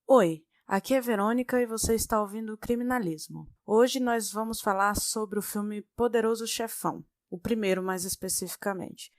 Oi, aqui é Verônica e você está ouvindo Criminalismo. Hoje nós vamos falar sobre o filme Poderoso Chefão, o primeiro mais especificamente.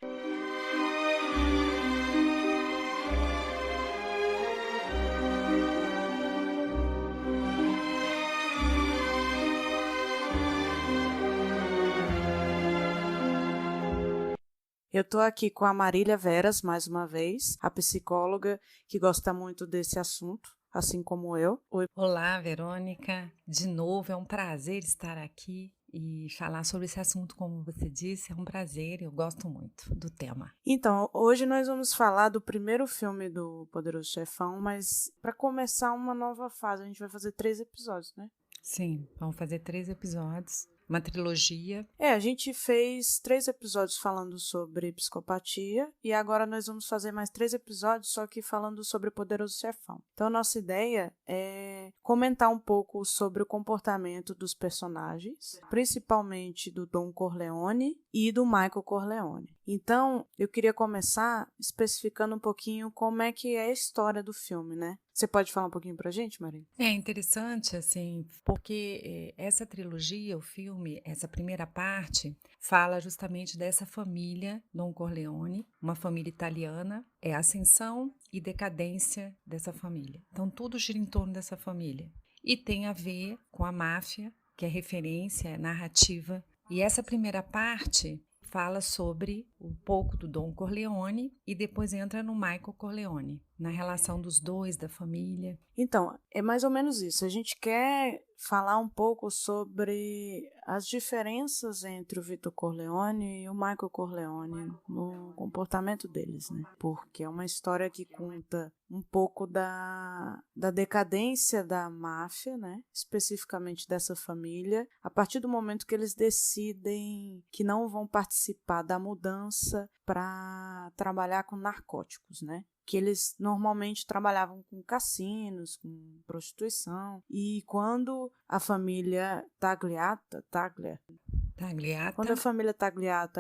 Eu estou aqui com a Marília Veras, mais uma vez, a psicóloga que gosta muito desse assunto, assim como eu. Oi. Olá, Verônica. De novo, é um prazer estar aqui e falar sobre esse assunto, como você disse, é um prazer, eu gosto muito do tema. Então, hoje nós vamos falar do primeiro filme do Poderoso Chefão, mas para começar uma nova fase, a gente vai fazer 3 episódios, né? Sim, vamos fazer 3 episódios, uma trilogia. A gente fez 3 episódios falando sobre psicopatia e agora nós vamos fazer mais 3 episódios só que falando sobre o Poderoso Chefão. Então, nossa ideia é comentar um pouco sobre o comportamento dos personagens, principalmente do Don Corleone e do Michael Corleone. Então, eu queria começar especificando um pouquinho como é que é a história do filme, né? Você pode falar um pouquinho pra gente, Maria? É interessante, assim, porque essa trilogia, o filme, essa primeira parte, fala justamente dessa família Don Corleone, uma família italiana, é a ascensão e decadência dessa família. Então, tudo gira em torno dessa família. E tem a ver com a máfia, que é referência, é narrativa. E essa primeira parte fala sobre um pouco do Don Corleone e depois entra no Michael Corleone, na relação dos dois, da família. Então, é mais ou menos isso. A gente quer falar um pouco sobre as diferenças entre o Vito Corleone e o Michael Corleone no comportamento deles, né? Porque é uma história que conta um pouco da decadência da máfia, né? Especificamente dessa família, a partir do momento que eles decidem que não vão participar da mudança para trabalhar com narcóticos, né? Que eles normalmente trabalhavam com cassinos, com prostituição. E quando a família Tagliata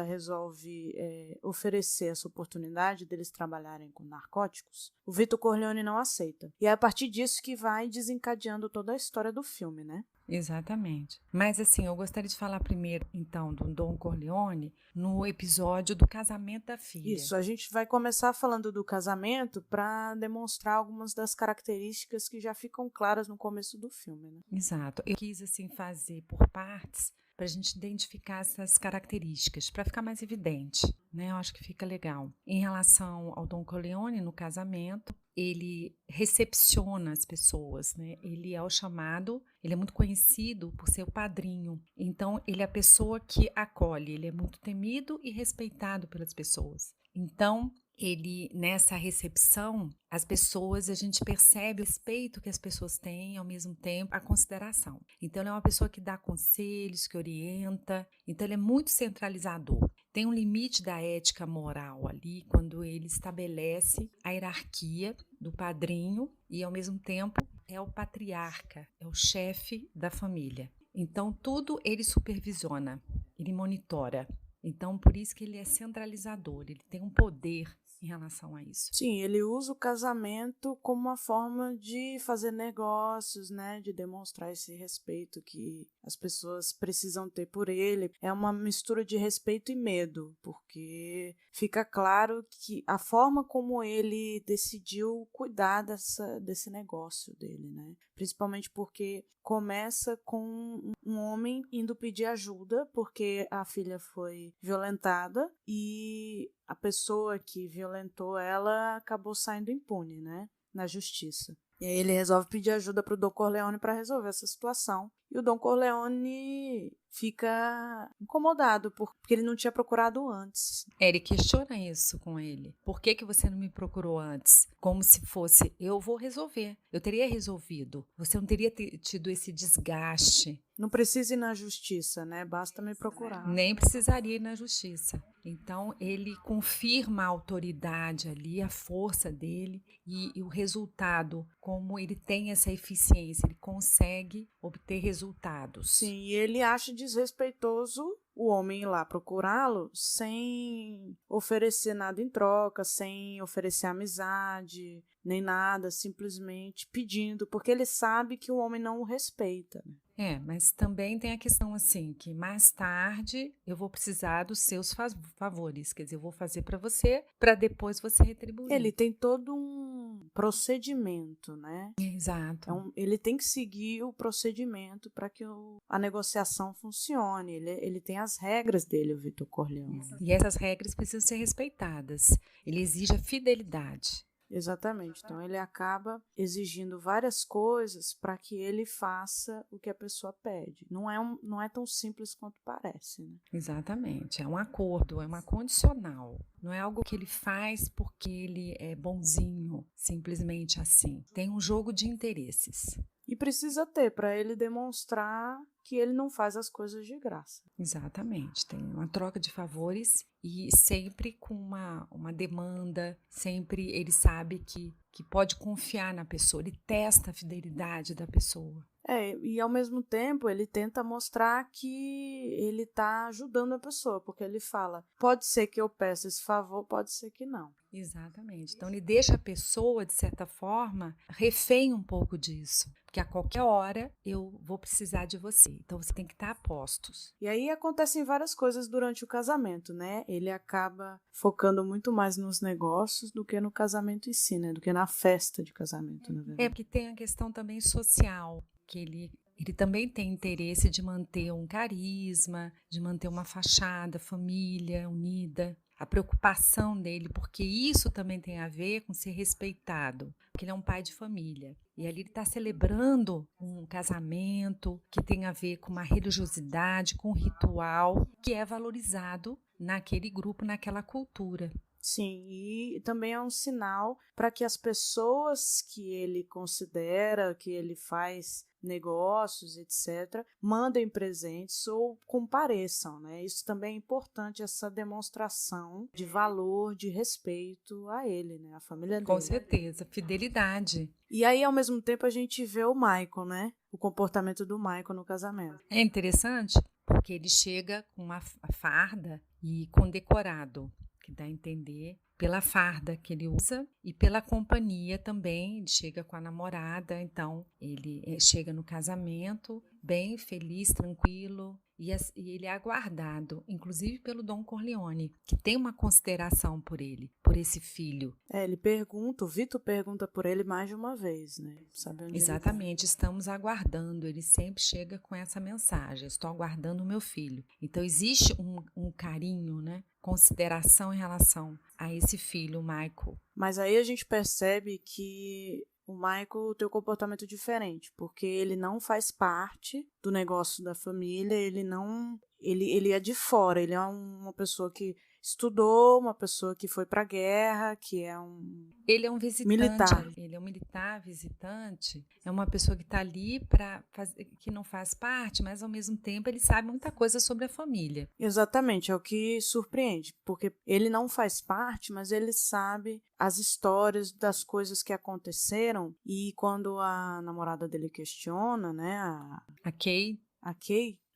resolve oferecer essa oportunidade deles trabalharem com narcóticos, o Vito Corleone não aceita. E é a partir disso que vai desencadeando toda a história do filme, né? Exatamente. Mas assim, eu gostaria de falar primeiro, então, do Don Corleone no episódio do casamento da filha. Isso, a gente vai começar falando do casamento para demonstrar algumas das características que já ficam claras no começo do filme, né? Exato. Eu quis, assim, fazer por partes para a gente identificar essas características, para ficar mais evidente, né? Eu acho que fica legal. Em relação ao Don Corleone, no casamento, ele recepciona as pessoas, né? Ele é o chamado, ele é muito conhecido por ser o padrinho. Então, ele é a pessoa que acolhe, ele é muito temido e respeitado pelas pessoas. Então, ele, nessa recepção, as pessoas, a gente percebe o respeito que as pessoas têm, ao mesmo tempo, a consideração. Então, ele é uma pessoa que dá conselhos, que orienta, então ele é muito centralizador. Tem um limite da ética moral ali, quando ele estabelece a hierarquia do padrinho e, ao mesmo tempo, é o patriarca, é o chefe da família. Então, tudo ele supervisiona, ele monitora. Então, por isso que ele é centralizador, ele tem um poder em relação a isso. Sim, ele usa o casamento como uma forma de fazer negócios, né? De demonstrar esse respeito que as pessoas precisam ter por ele. É uma mistura de respeito e medo, porque fica claro que a forma como ele decidiu cuidar desse negócio dele, né? Principalmente porque começa com um homem indo pedir ajuda porque a filha foi violentada e a pessoa que violentou ela acabou saindo impune, né, na justiça. E aí ele resolve pedir ajuda para o Don Corleone para resolver essa situação. E o Don Corleone fica incomodado porque ele não tinha procurado antes. Ele questiona isso com ele. Por que você não me procurou antes? Como se fosse, eu vou resolver. Eu teria resolvido. Você não teria tido esse desgaste. Não precisa ir na justiça, né? Basta me procurar. Nem precisaria ir na justiça. Então, ele confirma a autoridade ali, a força dele e o resultado, como ele tem essa eficiência, ele consegue obter resultados. Sim, e ele acha desrespeitoso o homem ir lá procurá-lo sem oferecer nada em troca, sem oferecer amizade, nem nada, simplesmente pedindo, porque ele sabe que o homem não o respeita, né? Mas também tem a questão assim, que mais tarde eu vou precisar dos seus favores, quer dizer, eu vou fazer para você, para depois você retribuir. Ele tem todo um procedimento, né? Exato. Ele tem que seguir o procedimento para que a negociação funcione. Ele tem as regras dele, o Vitor Corleone. E essas regras precisam ser respeitadas. Ele exige a fidelidade. Exatamente. Então, ele acaba exigindo várias coisas para que ele faça o que a pessoa pede. Não é tão simples quanto parece, né? Exatamente. É um acordo, é uma condicional. Não é algo que ele faz porque ele é bonzinho, simplesmente assim. Tem um jogo de interesses. E precisa ter para ele demonstrar que ele não faz as coisas de graça. Exatamente. Tem uma troca de favores e sempre com uma demanda, sempre ele sabe que pode confiar na pessoa, ele testa a fidelidade da pessoa. E ao mesmo tempo ele tenta mostrar que ele está ajudando a pessoa, porque ele fala, pode ser que eu peça esse favor, pode ser que não. Exatamente. Então ele deixa a pessoa, de certa forma, refém um pouco disso. Porque a qualquer hora eu vou precisar de você. Então você tem que estar a postos. E aí acontecem várias coisas durante o casamento, né? Ele acaba focando muito mais nos negócios do que no casamento em si, né? Do que na festa de casamento, na verdade. Porque tem a questão também social, que ele também tem interesse de manter um carisma, de manter uma fachada, família unida. A preocupação dele, porque isso também tem a ver com ser respeitado, porque ele é um pai de família. E ali ele está celebrando um casamento que tem a ver com uma religiosidade, com um ritual que é valorizado naquele grupo, naquela cultura. Sim, e também é um sinal para que as pessoas que ele considera, que ele faz negócios, etc., mandem presentes ou compareçam, né? Isso também é importante, essa demonstração de valor, de respeito a ele, né? A família dele. Com certeza, fidelidade. E aí, ao mesmo tempo, a gente vê o Michael, né? O comportamento do Michael no casamento. É interessante porque ele chega com uma farda e condecorado, que dá a entender pela farda que ele usa e pela companhia também. Ele chega com a namorada, então ele chega no casamento bem feliz, tranquilo, e ele é aguardado, inclusive pelo Dom Corleone, que tem uma consideração por ele, por esse filho. Ele pergunta, o Vitor pergunta por ele mais de uma vez, né? Sabendo Exatamente, estamos aguardando, ele sempre chega com essa mensagem, estou aguardando o meu filho. Então existe um carinho, né? Consideração em relação a esse filho, o Michael. Mas aí a gente percebe que o Michael tem um comportamento diferente, porque ele não faz parte do negócio da família, ele é de fora, ele é uma pessoa que estudou, uma pessoa que foi para a guerra, que é Ele é um visitante, militar. Ele é um militar visitante, é uma pessoa que está ali que não faz parte, mas ao mesmo tempo ele sabe muita coisa sobre a família. Exatamente, é o que surpreende, porque ele não faz parte, mas ele sabe as histórias das coisas que aconteceram, e quando a namorada dele questiona, né, A Kay,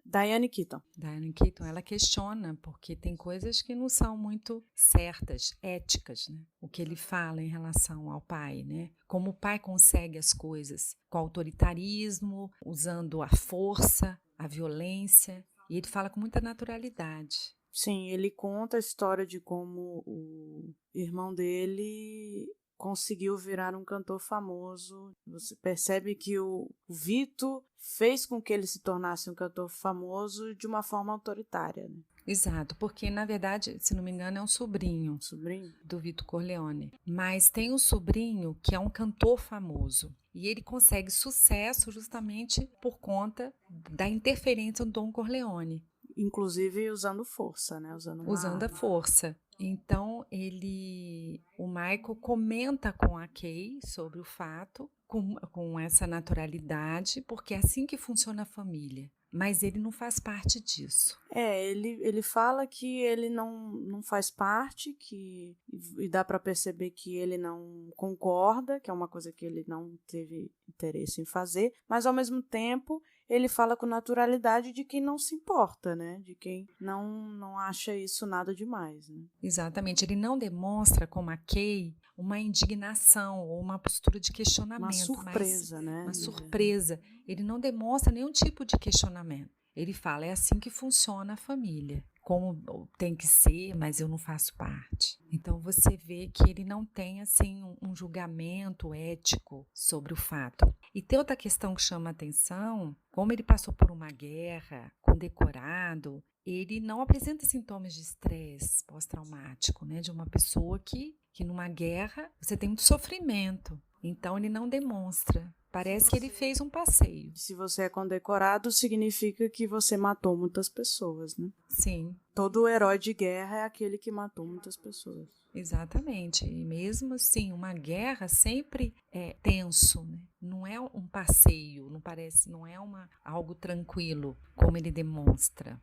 Diane Keaton, ela questiona, porque tem coisas que não são muito certas, éticas, né? O que ele fala em relação ao pai, né? Como o pai consegue as coisas com autoritarismo, usando a força, a violência, e ele fala com muita naturalidade. Sim, ele conta a história de como o irmão dele conseguiu virar um cantor famoso. Você percebe que o Vito fez com que ele se tornasse um cantor famoso de uma forma autoritária, né? Exato, porque na verdade, se não me engano, é um sobrinho do Vito Corleone. Mas tem um sobrinho que é um cantor famoso. E ele consegue sucesso justamente por conta da interferência do Dom Corleone. Inclusive usando força, né? Usando a força. Então, o Michael comenta com a Kay sobre o fato, com essa naturalidade, porque é assim que funciona a família. Mas ele não faz parte disso. Ele fala que ele não faz parte, e dá para perceber que ele não concorda, que é uma coisa que ele não teve interesse em fazer, mas ao mesmo tempo ele fala com naturalidade de quem não se importa, né? De quem não acha isso nada demais, né? Exatamente, ele não demonstra, como a Kay, uma indignação ou uma postura de questionamento. Uma surpresa, mas né? Uma surpresa. Ele não demonstra nenhum tipo de questionamento. Ele fala, é assim que funciona a família. Como tem que ser, mas eu não faço parte. Então você vê que ele não tem assim um julgamento ético sobre o fato. E tem outra questão que chama a atenção, como ele passou por uma guerra, condecorado, ele não apresenta sintomas de estresse pós-traumático, né? De uma pessoa que numa guerra você tem muito sofrimento. Então ele não demonstra. Parece que ele fez um passeio. Se você é condecorado, significa que você matou muitas pessoas, né? Sim. Todo herói de guerra é aquele que matou muitas pessoas. Exatamente. E mesmo assim, uma guerra sempre é tenso, né? Não é um passeio, não é algo tranquilo, como ele demonstra.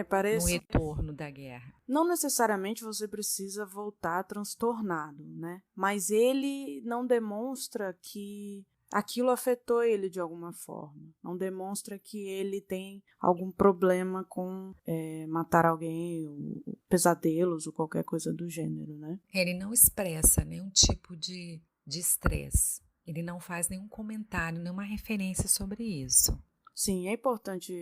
Parece... no retorno da guerra. Não necessariamente você precisa voltar transtornado, né? Mas ele não demonstra que aquilo afetou ele de alguma forma. Não demonstra que ele tem algum problema com matar alguém, ou pesadelos, ou qualquer coisa do gênero, né? Ele não expressa nenhum tipo de estresse. Ele não faz nenhum comentário, nenhuma referência sobre isso. Sim, é importante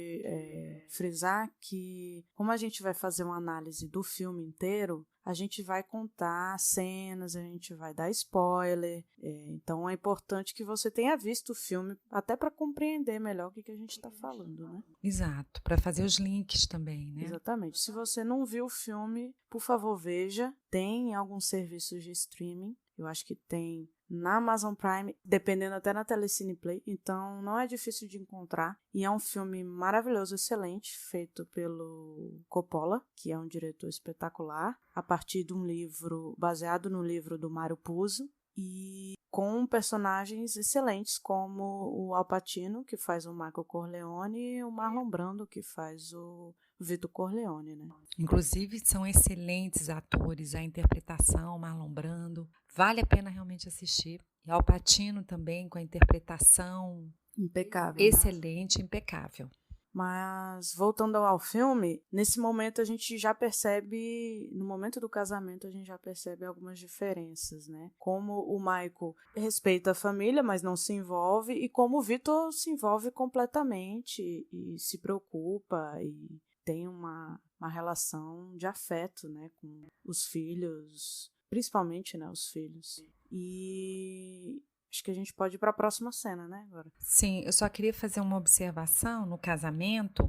frisar que, como a gente vai fazer uma análise do filme inteiro, a gente vai contar cenas, a gente vai dar spoiler, então é importante que você tenha visto o filme, até para compreender melhor o que a gente está falando, né? Exato, para fazer os links também, né? Exatamente. Se você não viu o filme, por favor, veja. Tem alguns serviços de streaming, eu acho que tem na Amazon Prime, dependendo até na Telecine Play, então não é difícil de encontrar. E é um filme maravilhoso, excelente, feito pelo Coppola, que é um diretor espetacular, a partir de um livro, baseado no livro do Mario Puzo, e com personagens excelentes como o Al Pacino, que faz o Michael Corleone, e o Marlon Brando, que faz o Vito Corleone, né? Inclusive são excelentes atores, a interpretação, Marlon Brando, vale a pena realmente assistir. E Al Pacino também com a interpretação impecável, excelente, impecável. Mas voltando ao filme, nesse momento a gente já percebe, no momento do casamento a gente já percebe algumas diferenças, né? Como o Michael respeita a família, mas não se envolve, e como o Victor se envolve completamente e se preocupa e tem uma relação de afeto, né, com os filhos, principalmente, né, os filhos. E acho que a gente pode ir para a próxima cena, né, agora. Sim, eu só queria fazer uma observação no casamento.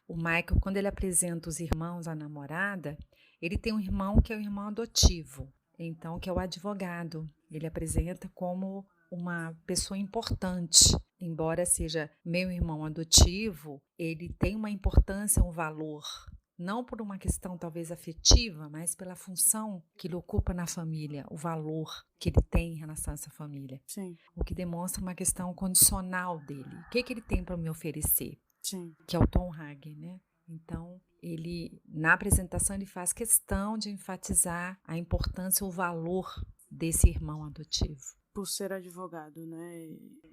O Michael, quando ele apresenta os irmãos à namorada, ele tem um irmão que é o irmão adotivo, então que é o advogado. Ele apresenta como uma pessoa importante. Embora seja meu irmão adotivo, ele tem uma importância, um valor, não por uma questão talvez afetiva, mas pela função que ele ocupa na família, o valor que ele tem em relação a essa família. Sim. O que demonstra uma questão condicional dele. O que ele tem para me oferecer? Sim. Que é o Tom Hagen, né? Então, ele, na apresentação, ele faz questão de enfatizar a importância, o valor desse irmão adotivo. Por ser advogado, né?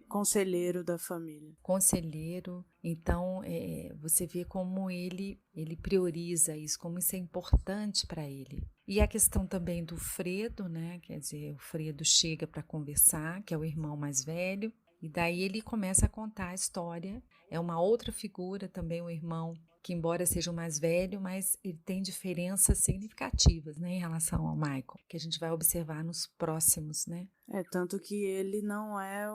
Conselheiro da família. Conselheiro. Então, você vê como ele prioriza isso, como isso é importante para ele. E a questão também do Fredo, né? Quer dizer, o Fredo chega para conversar, que é o irmão mais velho, e daí ele começa a contar a história. É uma outra figura também, o irmão, que embora seja o mais velho, mas ele tem diferenças significativas, né, em relação ao Michael, que a gente vai observar nos próximos, né? Tanto que ele não é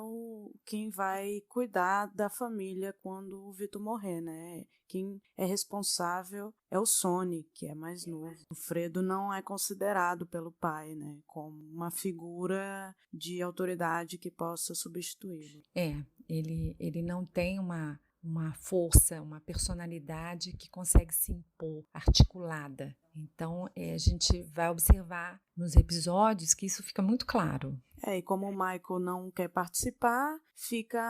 quem vai cuidar da família quando o Victor morrer, né? Quem é responsável é o Sonny, que é mais novo. O Fredo não é considerado pelo pai, né, como uma figura de autoridade que possa substituí-lo. Ele não tem uma força, uma personalidade que consegue se impor, articulada. Então, a gente vai observar nos episódios que isso fica muito claro. E como o Michael não quer participar, fica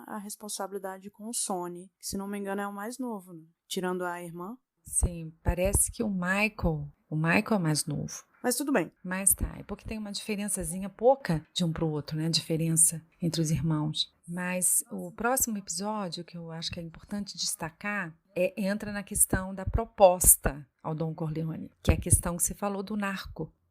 a responsabilidade com o Sonny, que, se não me engano, é o mais novo, né? Tirando a irmã. Sim, parece que o Michael é mais novo. Mas tudo bem. Mas tá, é porque tem uma diferençazinha pouca de um para o outro, né? A diferença entre os irmãos. Mas o próximo episódio, que eu acho que é importante destacar, entra na questão da proposta ao Don Corleone, que é a questão que você falou do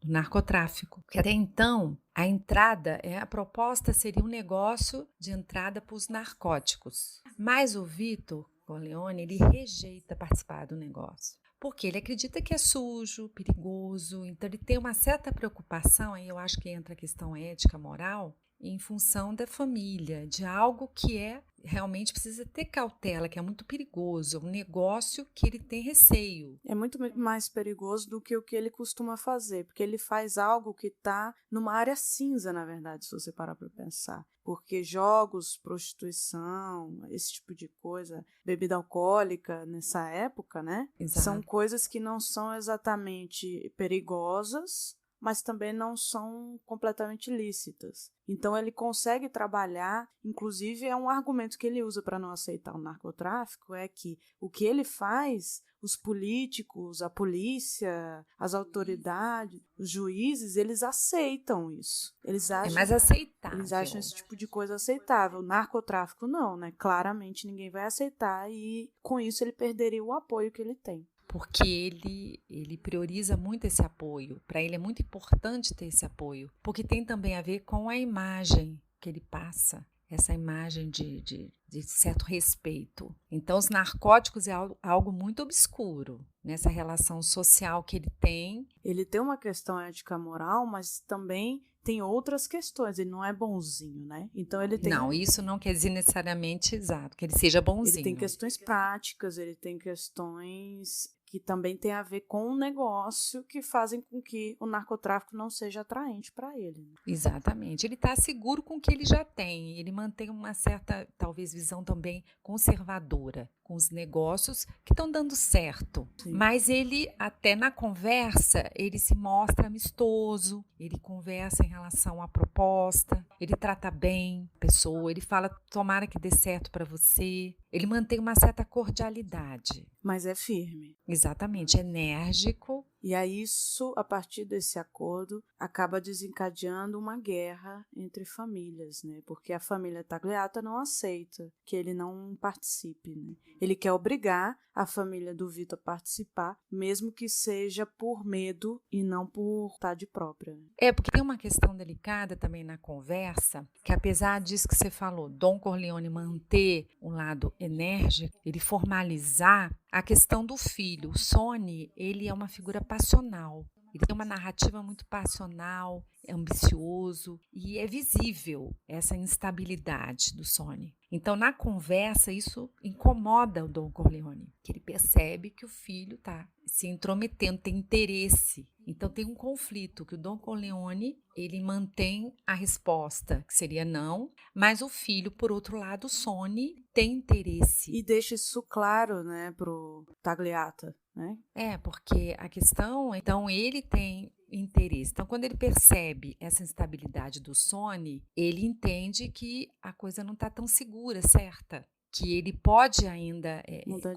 narcotráfico. Porque até então, a proposta seria um negócio de entrada para os narcóticos. Mas o Vitor Corleone, ele rejeita participar do negócio. Porque ele acredita que é sujo, perigoso, então ele tem uma certa preocupação, aí eu acho que entra a questão ética, moral, em função da família, de algo que realmente precisa ter cautela, que é muito perigoso, um negócio que ele tem receio. É muito mais perigoso do que o que ele costuma fazer, porque ele faz algo que está numa área cinza, na verdade, se você parar para pensar. Porque jogos, prostituição, esse tipo de coisa, bebida alcoólica nessa época, né? Exato. São coisas que não são exatamente perigosas, mas também não são completamente lícitas. Então ele consegue trabalhar, inclusive é um argumento que ele usa para não aceitar o narcotráfico, é que o que ele faz, os políticos, a polícia, as autoridades, os juízes, eles aceitam isso. Eles acham, é mais aceitável. Eles acham esse tipo de coisa aceitável. O narcotráfico não, né? Claramente ninguém vai aceitar e com isso ele perderia o apoio que ele tem. Porque ele prioriza muito esse apoio. Para ele é muito importante ter esse apoio, porque tem também a ver com a imagem que ele passa, essa imagem de certo respeito. Então, os narcóticos é algo muito obscuro nessa relação social que ele tem. Ele tem uma questão ética moral, mas também tem outras questões. Ele não é bonzinho, né? Então ele tem... Não, isso não quer dizer necessariamente exato, que ele seja bonzinho. Ele tem questões práticas, ele tem questões que também tem a ver com o negócio que fazem com que o narcotráfico não seja atraente para ele. Né? Exatamente. Ele está seguro com o que ele já tem. Ele mantém uma certa, talvez, visão também conservadora com os negócios que estão dando certo. Sim. Mas ele, até na conversa, ele se mostra amistoso, ele conversa em relação à proposta, ele trata bem a pessoa, ele fala, tomara que dê certo para você. Ele mantém uma certa cordialidade. Mas é firme. Exatamente, enérgico. E aí isso, a partir desse acordo, acaba desencadeando uma guerra entre famílias, né? Porque a família Tagliata não aceita que ele não participe, né? Ele quer obrigar a família do Vitor a participar, mesmo que seja por medo e não por vontade própria. Né? Porque tem uma questão delicada também na conversa, que apesar disso que você falou, Don Corleone manter um lado enérgico, ele formalizar a questão do filho. O Sonny, ele é uma figura passional. Ele tem uma narrativa muito passional, é ambicioso e é visível essa instabilidade do Sonny. Então, na conversa, isso incomoda o Don Corleone, que ele percebe que o filho está se intrometendo, tem interesse. Então, tem um conflito que o Don Corleone, ele mantém a resposta, que seria não, mas o filho, por outro lado, o Sonny, tem interesse. E deixa isso claro, né, pro Tagliata, né? Porque a questão, então, ele tem interesse. Então, quando ele percebe essa instabilidade do Sonny, ele entende que a coisa não está tão segura, certa? Que ele pode ainda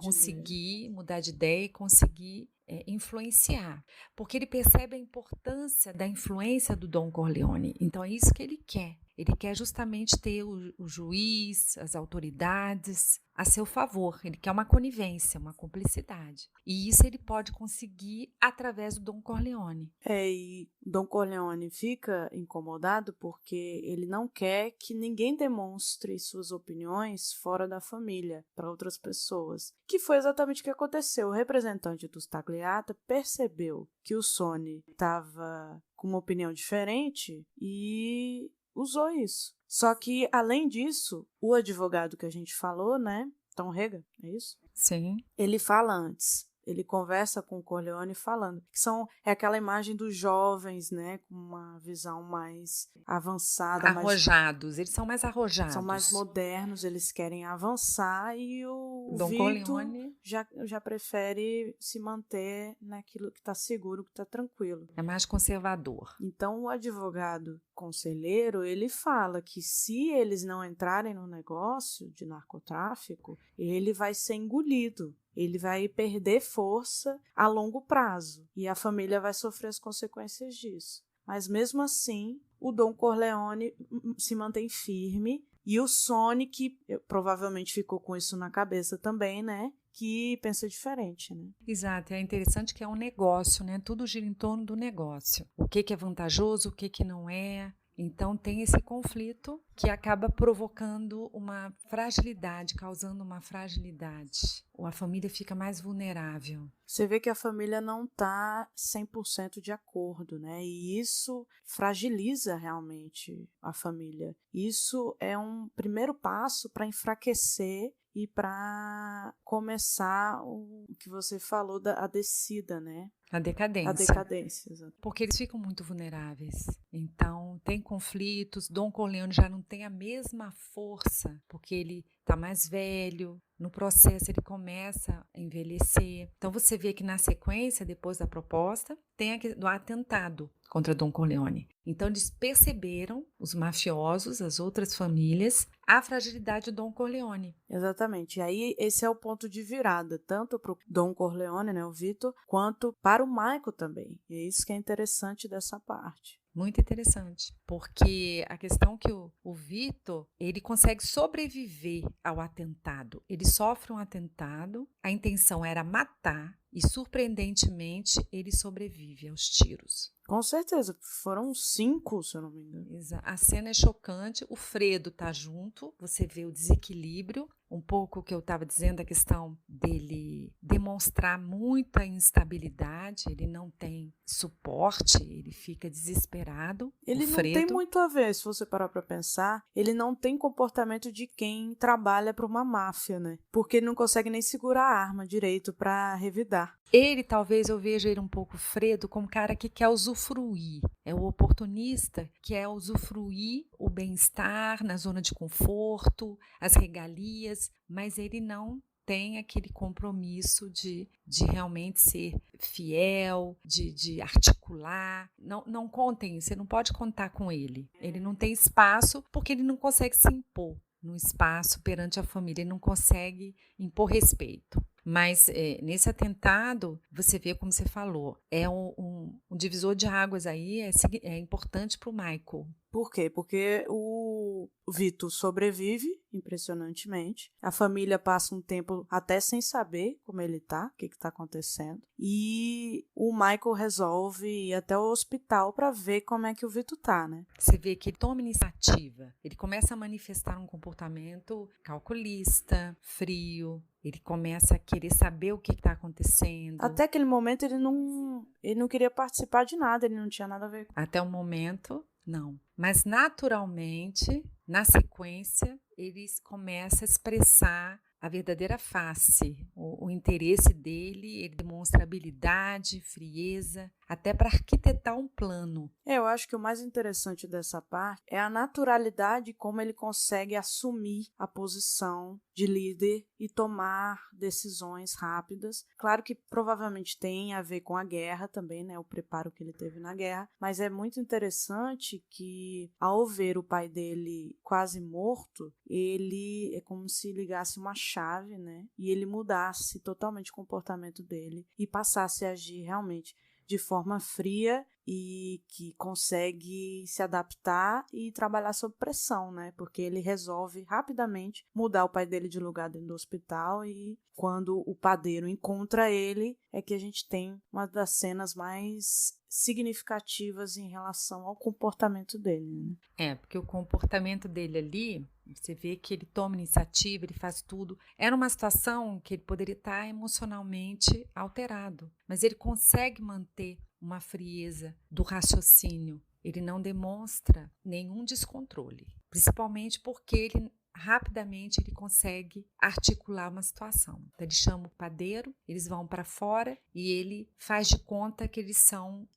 conseguir mudar de ideia e conseguir influenciar. Porque ele percebe a importância da influência do Don Corleone. Então, é isso que ele quer. Ele quer justamente ter o juiz, as autoridades a seu favor. Ele quer uma conivência, uma cumplicidade. E isso ele pode conseguir através do Don Corleone. E Don Corleone fica incomodado porque ele não quer que ninguém demonstre suas opiniões fora da família para outras pessoas. Que foi exatamente o que aconteceu. O representante dos Tagliata percebeu que o Sonny estava com uma opinião diferente e usou isso. Só que, além disso, o advogado que a gente falou, né? Tom Rega, é isso? Sim. Ele fala antes. Ele conversa com o Corleone falando que é aquela imagem dos jovens, né? Com uma visão mais avançada. Arrojados. Eles são mais arrojados. São mais modernos, eles querem avançar e o Don Corleone já prefere se manter naquilo que está seguro, que está tranquilo. É mais conservador. Então, o advogado conselheiro, ele fala que se eles não entrarem no negócio de narcotráfico, ele vai ser engolido. Ele vai perder força a longo prazo e a família vai sofrer as consequências disso. Mas mesmo assim, o Don Corleone se mantém firme e o Sonny, que provavelmente ficou com isso na cabeça também, né? Que pensa diferente, né? Exato, é interessante que é um negócio, né? Tudo gira em torno do negócio. O que é vantajoso, o que não é. Então tem esse conflito que acaba provocando uma fragilidade, causando uma fragilidade. Ou a família fica mais vulnerável. Você vê que a família não está 100% de acordo, né? E isso fragiliza realmente a família. Isso é um primeiro passo para enfraquecer e para começar o que você falou a descida, né? A decadência. A decadência, exato. Porque eles ficam muito vulneráveis. Então, tem conflitos. Don Corleone já não tem a mesma força, porque ele está mais velho. No processo, ele começa a envelhecer. Então, você vê que na sequência, depois da proposta, tem do atentado contra Don Corleone. Então, eles perceberam, os mafiosos, as outras famílias, a fragilidade de Don Corleone. Exatamente. E aí, esse é o ponto de virada, tanto para o Don Corleone, né, o Vitor, quanto para o Michael também. E é isso que é interessante dessa parte. Muito interessante, porque a questão que o Vitor, ele consegue sobreviver ao atentado. Ele sofre um atentado, a intenção era matar e, surpreendentemente, ele sobrevive aos tiros. Com certeza, foram 5, se eu não me engano. A cena é chocante, o Fredo tá junto, você vê o desequilíbrio, um pouco o que eu estava dizendo, a questão dele demonstrar muita instabilidade, ele não tem suporte, ele fica desesperado. Ele não tem muito a ver, se você parar para pensar, ele não tem comportamento de quem trabalha para uma máfia, né? Porque ele não consegue nem segurar a arma direito para revidar. Ele, talvez, eu veja ele um pouco Fredo como cara que quer usufruir. É o oportunista que quer usufruir o bem-estar na zona de conforto, as regalias, mas ele não tem aquele compromisso de realmente ser fiel, de articular. Não contem, você não pode contar com ele. Ele não tem espaço porque ele não consegue se impor no espaço perante a família, ele não consegue impor respeito. Mas nesse atentado, você vê como você falou, é um divisor de águas aí, é importante para o Michael. Por quê? Porque o Vitor sobrevive, impressionantemente. A família passa um tempo até sem saber como ele tá, o que está acontecendo. E o Michael resolve ir até o hospital para ver como é que o Vitor tá, né? Você vê que ele toma iniciativa. Ele começa a manifestar um comportamento calculista, frio. Ele começa a querer saber o que está acontecendo. Até aquele momento ele não queria participar de nada, ele não tinha nada a ver. Até o momento, não. Mas naturalmente, na sequência, ele começa a expressar a verdadeira face, o interesse dele, ele demonstra habilidade, frieza, até para arquitetar um plano. Eu acho que o mais interessante dessa parte é a naturalidade como ele consegue assumir a posição de líder e tomar decisões rápidas. Claro que provavelmente tem a ver com a guerra também, né? O preparo que ele teve na guerra, mas é muito interessante que ao ver o pai dele quase morto, ele é como se ligasse uma chave, né? E ele mudasse totalmente o comportamento dele e passasse a agir realmente de forma fria e que consegue se adaptar e trabalhar sob pressão, né? Porque ele resolve rapidamente mudar o pai dele de lugar dentro do hospital e quando o padeiro encontra ele é que a gente tem uma das cenas mais significativas em relação ao comportamento dele, né? Porque o comportamento dele ali, você vê que ele toma iniciativa, ele faz tudo. Era uma situação que ele poderia estar emocionalmente alterado, mas ele consegue manter uma frieza do raciocínio. Ele não demonstra nenhum descontrole, principalmente porque ele rapidamente ele consegue articular uma situação. Então, ele chama o padeiro, eles vão para fora e ele faz de conta que eles são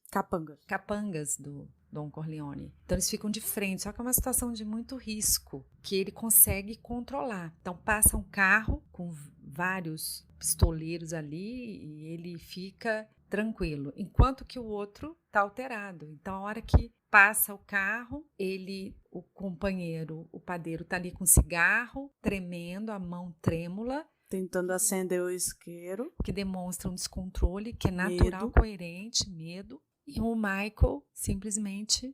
capangas do Don Corleone. Então eles ficam de frente, só que é uma situação de muito risco que ele consegue controlar. Então passa um carro com vários pistoleiros ali e ele fica tranquilo, enquanto que o outro está alterado. Então, a hora que passa o carro, o companheiro, o padeiro, está ali com cigarro, tremendo, a mão trêmula, tentando acender o isqueiro, que demonstra um descontrole, que é natural, coerente, medo. E o Michael simplesmente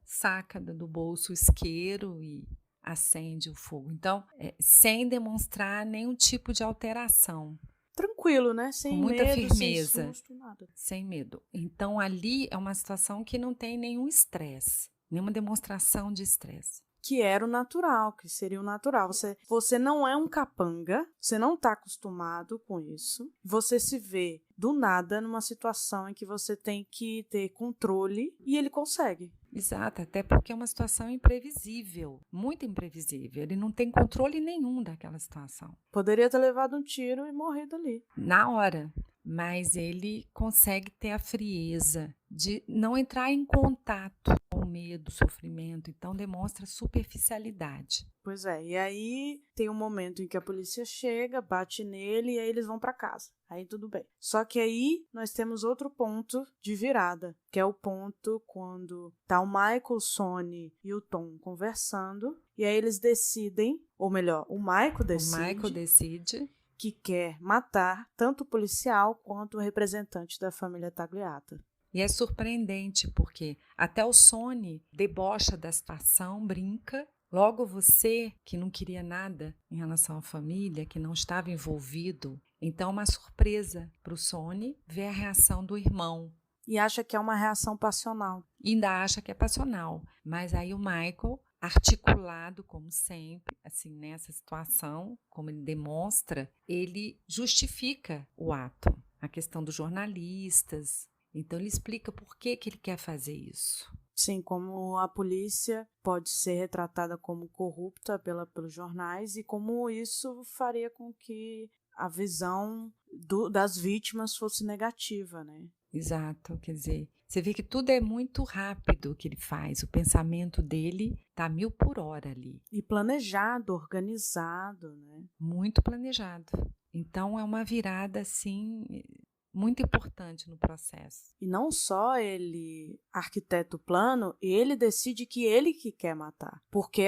saca do bolso o isqueiro e acende o fogo. Então, sem demonstrar nenhum tipo de alteração. Tranquilo, né? Sem com muita medo, firmeza, sem susto, nada. Sem medo. Então, ali é uma situação que não tem nenhum estresse, nenhuma demonstração de estresse. Que era o natural, que seria o natural. Você não é um capanga, você não está acostumado com isso. Você se vê do nada numa situação em que você tem que ter controle e ele consegue. Exato, até porque é uma situação imprevisível, muito imprevisível. Ele não tem controle nenhum daquela situação. Poderia ter levado um tiro e morrido ali. Na hora. Mas ele consegue ter a frieza de não entrar em contato com o medo, o sofrimento. Então, demonstra superficialidade. Pois é, e aí tem um momento em que a polícia chega, bate nele e aí eles vão para casa. Aí tudo bem. Só que aí nós temos outro ponto de virada, que é o ponto quando tá o Michael, o Sonny e o Tom conversando. E aí eles decidem, ou melhor, o Michael decide que quer matar tanto o policial quanto o representante da família Tagliata. E é surpreendente, porque até o Sonny debocha da situação, brinca. Logo você, que não queria nada em relação à família, que não estava envolvido, então uma surpresa para o Sonny ver a reação do irmão. E acha que é uma reação passional. E ainda acha que é passional. Mas aí o Michael, articulado como sempre, assim, nessa situação, como ele demonstra, ele justifica o ato. A questão dos jornalistas. Então ele explica por que ele quer fazer isso. Sim, como a polícia pode ser retratada como corrupta pelos jornais e como isso faria com que a visão das vítimas fosse negativa, né? Exato, quer dizer, você vê que tudo é muito rápido que ele faz, o pensamento dele está 1000 por hora ali. E planejado, organizado, né? Muito planejado. Então é uma virada, assim, muito importante no processo. E não só ele arquiteta o plano, ele decide que ele que quer matar. Porque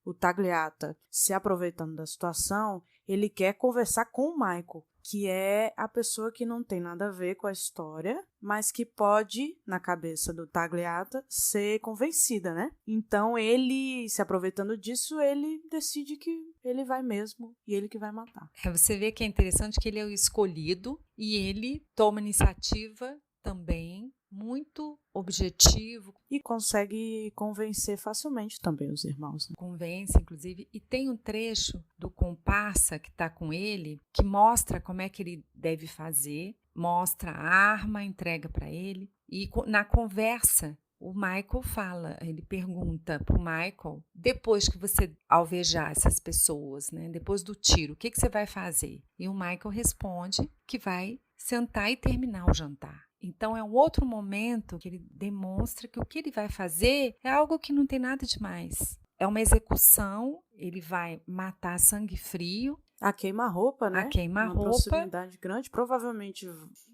o Tagliata, se aproveitando da situação, ele quer conversar com o Michael, que é a pessoa que não tem nada a ver com a história, mas que pode, na cabeça do Tagliata, ser convencida, né? Então ele, se aproveitando disso, ele decide que ele vai mesmo e ele que vai matar. Você vê que é interessante que ele é o escolhido e ele toma iniciativa também, muito objetivo. E consegue convencer facilmente também os irmãos. Né? Convence, inclusive. E tem um trecho do comparsa que está com ele, que mostra como é que ele deve fazer, mostra a arma, entrega para ele. E na conversa, o Michael fala, ele pergunta para o Michael, depois que você alvejar essas pessoas, né, depois do tiro, o que você vai fazer? E o Michael responde que vai sentar e terminar o jantar. Então, é um outro momento que ele demonstra que o que ele vai fazer é algo que não tem nada demais. É uma execução, ele vai matar sangue frio. A queima-roupa, né? A queima-roupa. Uma proximidade grande. Provavelmente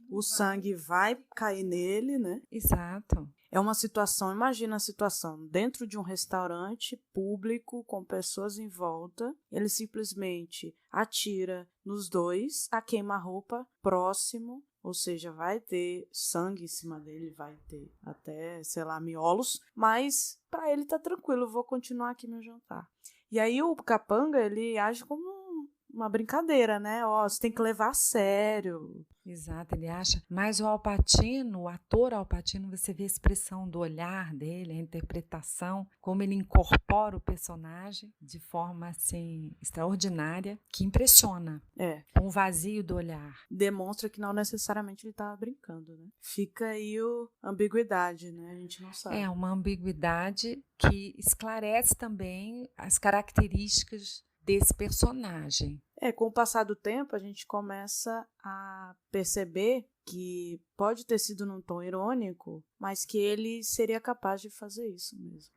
o sangue vai cair nele, né? Exato. É uma situação, imagina a situação, dentro de um restaurante público, com pessoas em volta, ele simplesmente atira nos dois, a queima-roupa próximo, ou seja, vai ter sangue em cima dele, vai ter até, sei lá, miolos, mas para ele tá tranquilo, vou continuar aqui meu jantar. E aí o capanga, ele age como uma brincadeira, né? Ó, você tem que levar a sério. Exato, ele acha. Mas o Al Pacino, o ator Al Pacino, você vê a expressão do olhar dele, a interpretação, como ele incorpora o personagem de forma, assim, extraordinária, que impressiona. Com o vazio do olhar. Demonstra que não necessariamente ele estava brincando, né? Fica aí a ambiguidade, né? A gente não sabe. É uma ambiguidade que esclarece também as características desse personagem. Com o passar do tempo, a gente começa a perceber que pode ter sido num tom irônico, mas que ele seria capaz de fazer isso mesmo.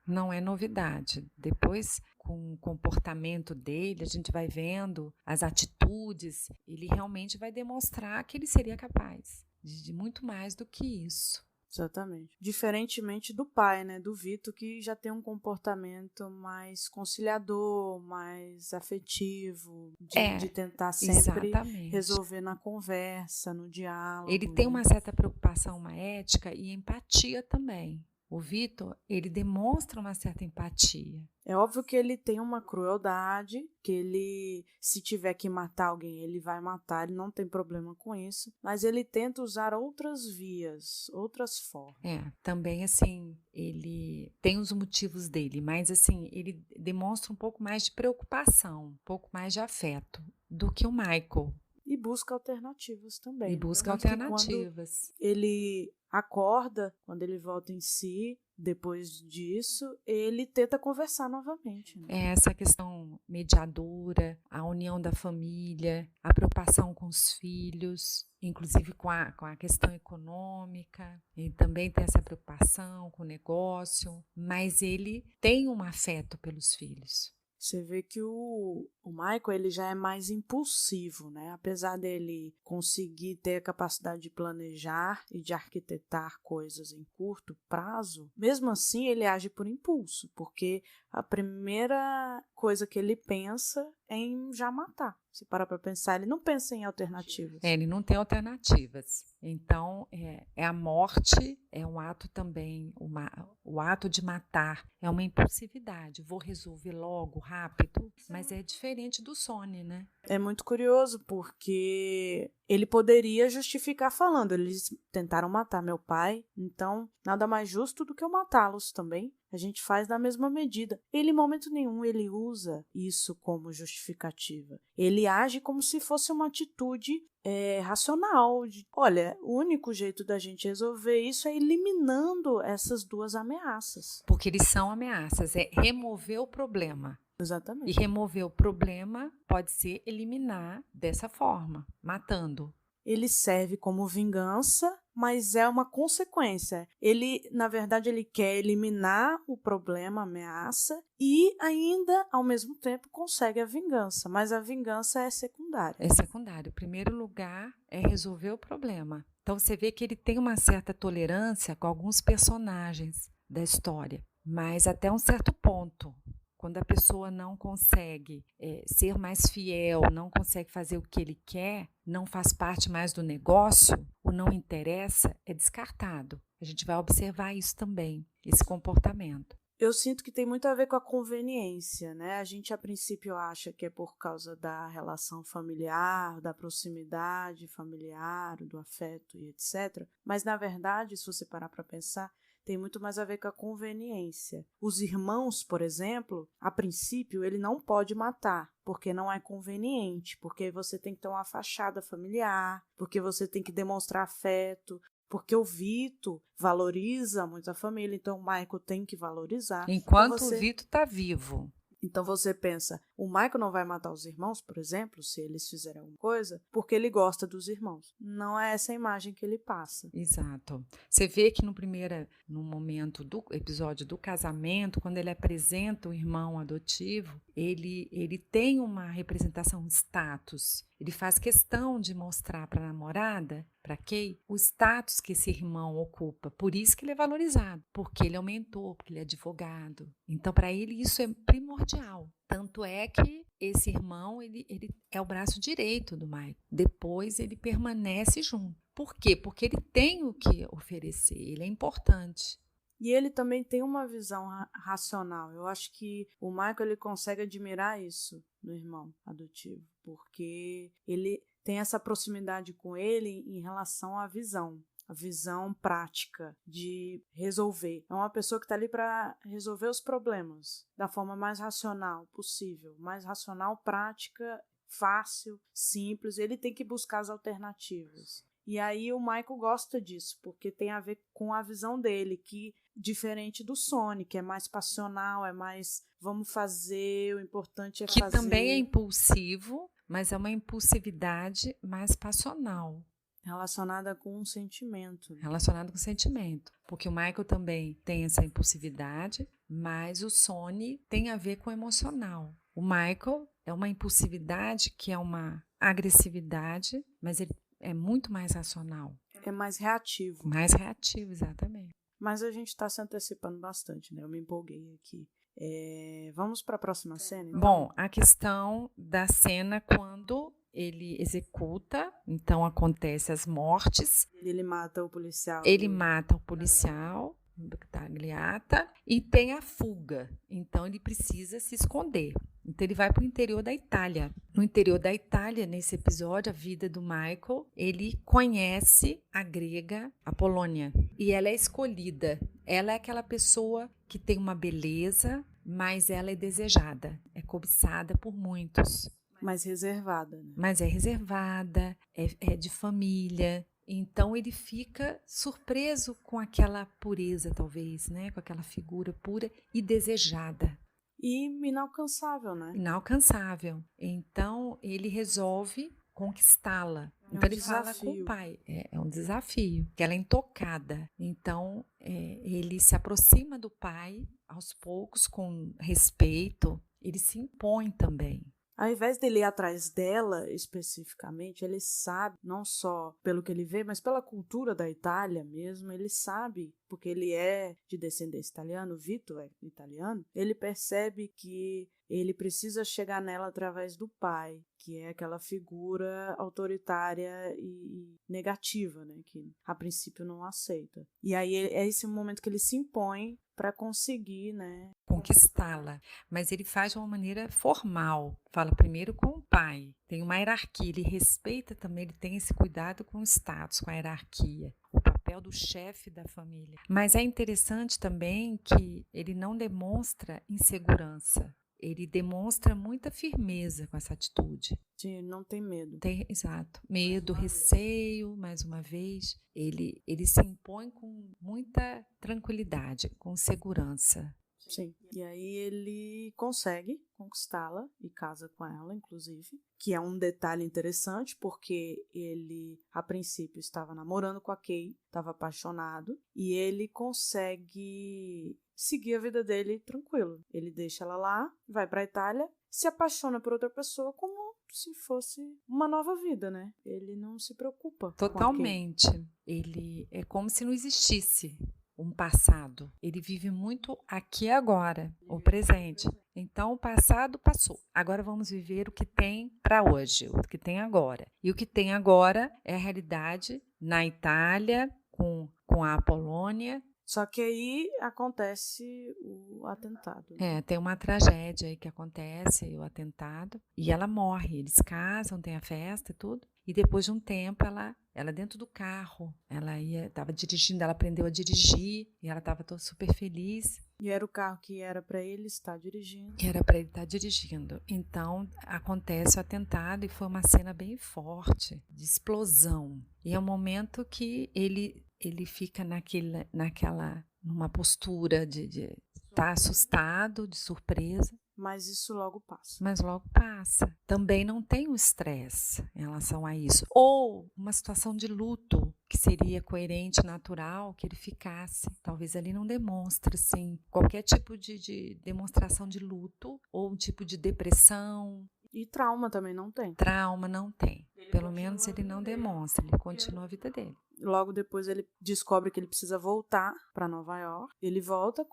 Não é novidade. Depois, com o comportamento dele, a gente vai vendo as atitudes, ele realmente vai demonstrar que ele seria capaz de muito mais do que isso. Exatamente. Diferentemente do pai, né, do Vitor, que já tem um comportamento mais conciliador, mais afetivo, de tentar sempre resolver na conversa, no diálogo. Ele tem uma certa preocupação, uma ética e empatia também. O Vitor, ele demonstra uma certa empatia. É óbvio que ele tem uma crueldade, que ele, se tiver que matar alguém, ele vai matar, ele não tem problema com isso, mas ele tenta usar outras vias, outras formas. Também assim, ele tem os motivos dele, mas assim, ele demonstra um pouco mais de preocupação, um pouco mais de afeto do que o Michael. E busca alternativas também. E busca alternativas. Quando ele acorda, quando ele volta em si, depois disso, ele tenta conversar novamente. Né? Essa questão mediadora, a união da família, a preocupação com os filhos, inclusive com a questão econômica. Ele também tem essa preocupação com o negócio, mas ele tem um afeto pelos filhos. Você vê que o Michael ele já é mais impulsivo, né? Apesar dele conseguir ter a capacidade de planejar e de arquitetar coisas em curto prazo, mesmo assim ele age por impulso, porque a primeira coisa que ele pensa é em já matar. Se parar para pensar, ele não pensa em alternativas. Ele não tem alternativas. Então, a morte é um ato também, o ato de matar é uma impulsividade. Vou resolver logo, rápido, mas é diferente do Sonny, né? É muito curioso, porque ele poderia justificar falando, eles tentaram matar meu pai, então nada mais justo do que eu matá-los também. A gente faz da mesma medida. Ele, em momento nenhum, ele usa isso como justificativa. Ele age como se fosse uma atitude racional. Olha, o único jeito da gente resolver isso é eliminando essas duas ameaças. Porque eles são ameaças, é remover o problema. Exatamente. E remover o problema pode ser eliminar dessa forma, matando. Ele serve como vingança, mas é uma consequência. Ele, na verdade, ele quer eliminar o problema, a ameaça, e ainda, ao mesmo tempo, consegue a vingança. Mas a vingança é secundária. É secundário. O primeiro lugar é resolver o problema. Então, você vê que ele tem uma certa tolerância com alguns personagens da história, mas até um certo ponto. Quando a pessoa não consegue ser mais fiel, não consegue fazer o que ele quer, não faz parte mais do negócio, ou não interessa, é descartado. A gente vai observar isso também, esse comportamento. Eu sinto que tem muito a ver com a conveniência, né? A gente, a princípio, acha que é por causa da relação familiar, da proximidade familiar, do afeto e etc. Mas, na verdade, se você parar para pensar, tem muito mais a ver com a conveniência. Os irmãos, por exemplo, a princípio, ele não pode matar, porque não é conveniente, porque você tem que ter uma fachada familiar, porque você tem que demonstrar afeto, porque o Vitor valoriza muito a família, então o Michael tem que valorizar. Enquanto então o Vitor está vivo. Então você pensa, o Michael não vai matar os irmãos, por exemplo, se eles fizerem alguma coisa, porque ele gosta dos irmãos. Não é essa a imagem que ele passa. Exato. Você vê que no momento do episódio do casamento, quando ele apresenta o irmão adotivo, ele tem uma representação de status. Ele faz questão de mostrar para a namorada, para Kay, o status que esse irmão ocupa. Por isso que ele é valorizado, porque ele é um mentor, porque ele é advogado. Então, para ele, isso é primordial. Tanto é que esse irmão ele é o braço direito do Michael. Depois, ele permanece junto. Por quê? Porque ele tem o que oferecer, ele é importante. E ele também tem uma visão racional. Eu acho que o Michael ele consegue admirar isso no irmão adotivo, porque ele tem essa proximidade com ele em relação à visão. A visão prática de resolver. É uma pessoa que está ali para resolver os problemas da forma mais racional possível. Mais racional, prática, fácil, simples. Ele tem que buscar as alternativas. E aí o Michael gosta disso, porque tem a ver com a visão dele, que diferente do Sonny, que é mais passional, é mais vamos fazer, o importante é que fazer. Que também é impulsivo, mas é uma impulsividade mais passional. Relacionada com um sentimento. Relacionado com sentimento. Porque o Michael também tem essa impulsividade, mas o Sonny tem a ver com o emocional. O Michael é uma impulsividade que é uma agressividade, mas ele é muito mais racional. É mais reativo. Mais reativo, exatamente. Mas a gente está se antecipando bastante, né? Eu me empolguei aqui. Vamos para a próxima cena? Então? Bom, a questão da cena quando ele executa, então acontece as mortes. Ele mata o policial. Ele mata o policial, Tagliata, e tem a fuga. Então ele precisa se esconder. Então ele vai para o interior da Itália. No interior da Itália, nesse episódio, a vida do Michael, ele conhece a grega, a Polônia. E ela é escolhida. Ela é aquela pessoa que tem uma beleza, mas ela é desejada, é cobiçada por muitos. Mais reservada. Né? Mas é reservada, é de família. Então ele fica surpreso com aquela pureza, talvez, né? Com aquela figura pura e desejada. E inalcançável, né? Inalcançável. Então ele resolve conquistá-la. Então ele fala com o pai. É um desafio, que ela é intocada. Então ele se aproxima do pai aos poucos, com respeito. Ele se impõe também. Ao invés dele ir atrás dela especificamente, ele sabe, não só pelo que ele vê, mas pela cultura da Itália mesmo, ele sabe, porque ele é de descendência italiana, o Vito é italiano, ele percebe que ele precisa chegar nela através do pai, que é aquela figura autoritária e negativa, né, que a princípio não aceita. E aí é esse momento que ele se impõe para conseguir, né, conquistá-la, mas ele faz de uma maneira formal, fala primeiro com o pai, tem uma hierarquia, ele respeita também, ele tem esse cuidado com o status, com a hierarquia, o papel do chefe da família. Mas é interessante também que ele não demonstra insegurança, ele demonstra muita firmeza com essa atitude. Sim, não tem medo. Exato. Medo, receio, mais uma vez. Ele se impõe com muita tranquilidade, com segurança. Sim. E aí ele consegue conquistá-la e casa com ela, inclusive. Que é um detalhe interessante, porque ele, a princípio, estava namorando com a Kay, estava apaixonado, e ele consegue seguir a vida dele tranquilo. Ele deixa ela lá, vai para a Itália, se apaixona por outra pessoa como se fosse uma nova vida, né? Ele não se preocupa. Totalmente. Ele é como se não existisse um passado. Ele vive muito aqui e agora, o presente. Então, o passado passou. Agora vamos viver o que tem para hoje, o que tem agora. E o que tem agora é a realidade na Itália, com a Polônia. Só que aí acontece o atentado. Tem uma tragédia aí que acontece, o atentado, e ela morre. Eles casam, tem a festa e tudo. E depois de um tempo, ela dentro do carro, ela estava dirigindo, ela aprendeu a dirigir, e ela estava toda super feliz. E era o carro que era para ele estar dirigindo. Era para ele estar dirigindo. Então, acontece o atentado e foi uma cena bem forte, de explosão. E é um momento que ele fica numa postura de estar assustado, de surpresa. Mas isso logo passa. Mas logo passa. Também não tem o estresse em relação a isso. Ou uma situação de luto, que seria coerente, natural, que ele ficasse. Talvez ali não demonstre, assim, qualquer tipo de demonstração de luto, ou um tipo de depressão. E trauma também não tem. Trauma não tem. Pelo menos ele não demonstra, ele continua a vida dele. Logo depois ele descobre que ele precisa voltar para Nova York. Ele volta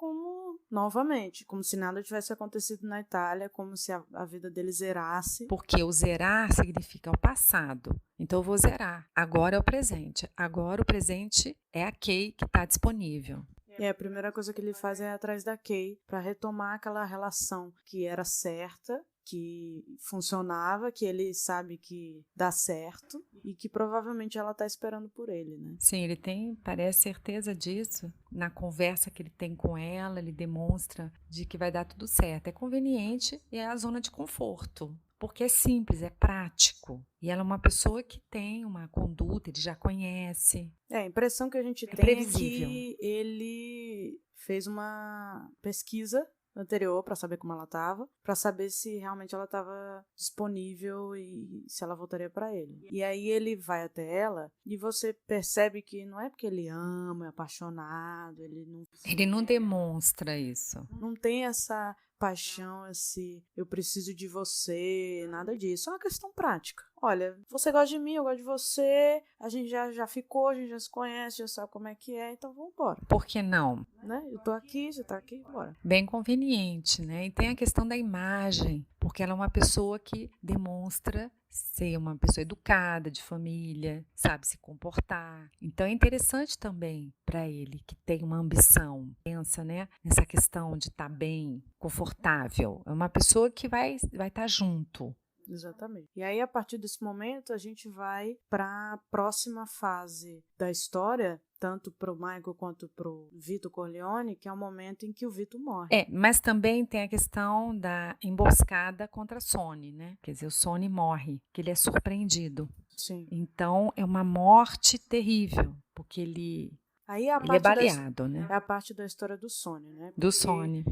novamente, como se nada tivesse acontecido na Itália, como se a vida dele zerasse. Porque o zerar significa o passado. Então eu vou zerar. Agora é o presente. Agora o presente é a Kay que está disponível. E a primeira coisa que ele faz é ir atrás da Kay para retomar aquela relação que era certa, que funcionava, que ele sabe que dá certo e que provavelmente ela está esperando por ele, né? Sim, ele parece certeza disso. Na conversa que ele tem com ela, ele demonstra de que vai dar tudo certo. É conveniente e é a zona de conforto, porque é simples, é prático. E ela é uma pessoa que tem uma conduta, ele já conhece. A impressão que a gente tem previsível. É que ele fez uma pesquisa anterior para saber como ela estava, para saber se realmente ela estava disponível e se ela voltaria para ele. E aí ele vai até ela e você percebe que não é porque ele ama, é apaixonado, Ele não demonstra isso. Não tem essa paixão, esse eu preciso de você, nada disso. É uma questão prática. Olha, você gosta de mim, eu gosto de você, a gente já ficou, a gente já se conhece, já sabe como é que é, então vamos embora. Por que não? Né? Eu tô aqui, você tá aqui, bora. Bem conveniente, né? E tem a questão da imagem, porque ela é uma pessoa que demonstra ser uma pessoa educada, de família, sabe se comportar. Então é interessante também para ele que tem uma ambição, pensa, né, nessa questão de estar bem, confortável. É uma pessoa que vai estar junto. Exatamente. E aí, a partir desse momento, a gente vai para a próxima fase da história, tanto para o Michael quanto para o Vito Corleone, que é o momento em que o Vito morre. Mas também tem a questão da emboscada contra a Sonny, né? Quer dizer, o Sonny morre, que ele é surpreendido. Sim. Então, é uma morte terrível, porque ele é baleado, né? É a parte da história do Sonny, né? Do Sonny.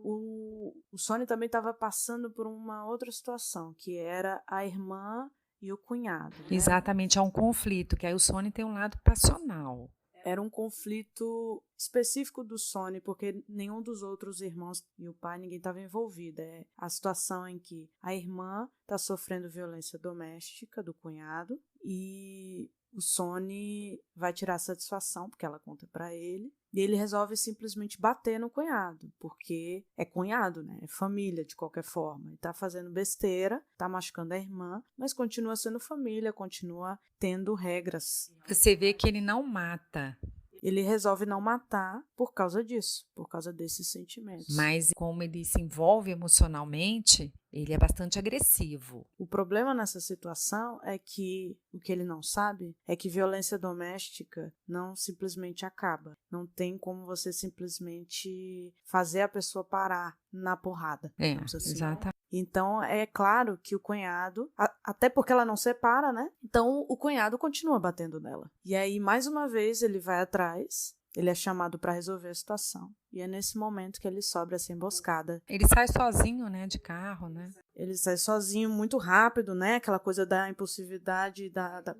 O Sonny também estava passando por uma outra situação, que era a irmã e o cunhado. Né? Exatamente, é um conflito, que aí o Sonny tem um lado passional. Era um conflito específico do Sonny, porque nenhum dos outros irmãos e o pai, ninguém estava envolvido. É a situação em que a irmã está sofrendo violência doméstica do cunhado e o Sonny vai tirar satisfação, porque ela conta para ele, e ele resolve simplesmente bater no cunhado, porque é cunhado, né? É família de qualquer forma. Ele tá fazendo besteira, tá machucando a irmã, mas continua sendo família, continua tendo regras. Você vê que ele não mata. Ele resolve não matar por causa disso, por causa desses sentimentos. Mas como ele se envolve emocionalmente, ele é bastante agressivo. O problema nessa situação é que o que ele não sabe é que violência doméstica não simplesmente acaba. Não tem como você simplesmente fazer a pessoa parar na porrada. Assim. Exatamente. Então, é claro que o cunhado, até porque ela não separa, né? Então, o cunhado continua batendo nela. E aí, mais uma vez, ele vai atrás, ele é chamado para resolver a situação. E é nesse momento que ele sofre essa emboscada. Ele sai sozinho, né, de carro, né? Ele sai sozinho muito rápido, né? Aquela coisa da impulsividade, da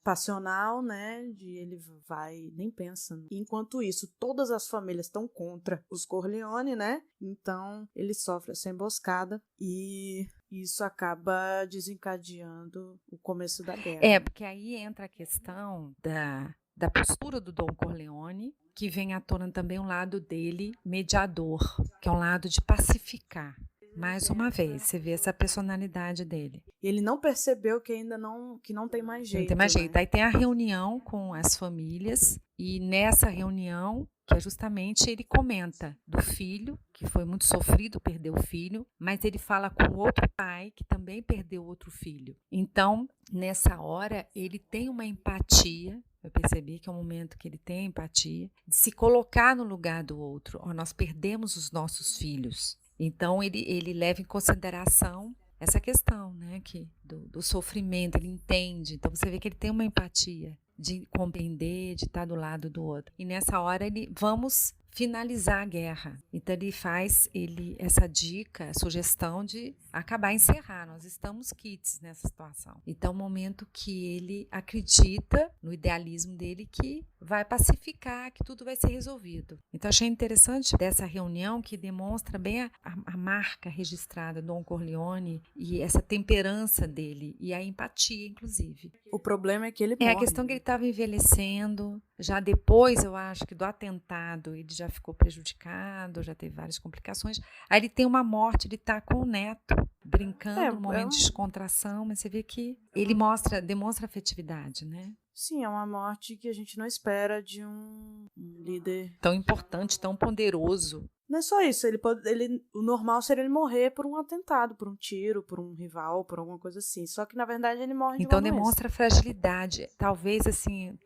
passional, né? De ele vai, nem pensa. Enquanto isso, todas as famílias estão contra os Corleone, né? Então, ele sofre essa emboscada e isso acaba desencadeando o começo da guerra. Porque aí entra a questão da postura do Don Corleone, que vem à tona também um lado dele mediador, que é um lado de pacificar. Mais uma vez, você vê essa personalidade dele. E ele não percebeu que ainda não tem mais jeito. Não tem mais jeito. Né? Aí tem a reunião com as famílias e nessa reunião, que é justamente ele comenta do filho, que foi muito sofrido, perdeu o filho, mas ele fala com outro pai que também perdeu outro filho. Então, nessa hora, ele tem uma empatia. Eu percebi que é um momento que ele tem empatia, de se colocar no lugar do outro. Nós perdemos os nossos filhos. Então, ele leva em consideração essa questão, né, do sofrimento, ele entende. Então, você vê que ele tem uma empatia de compreender, de estar do lado do outro. E nessa hora, vamos finalizar a guerra. Então, ele faz essa dica, a sugestão de acabar, encerrar. Nós estamos quites nessa situação. Então, é um momento que ele acredita no idealismo dele que vai pacificar, que tudo vai ser resolvido. Então, achei interessante dessa reunião que demonstra bem a marca registrada do Don Corleone e essa temperança dele e a empatia, inclusive. O problema é que ele morre. É a questão que ele estava envelhecendo. Já depois, eu acho que do atentado, ele já ficou prejudicado, já teve várias complicações. Aí ele tem uma morte, ele está com o neto, brincando, um momento de descontração, mas você vê que ele demonstra afetividade, né? Sim, é uma morte que a gente não espera de um líder tão importante, tão poderoso. Não é só isso, o normal seria ele morrer por um atentado, por um tiro, por um rival, por alguma coisa assim. Só que, na verdade, ele morre de uma doença. Demonstra fragilidade. Talvez, assim,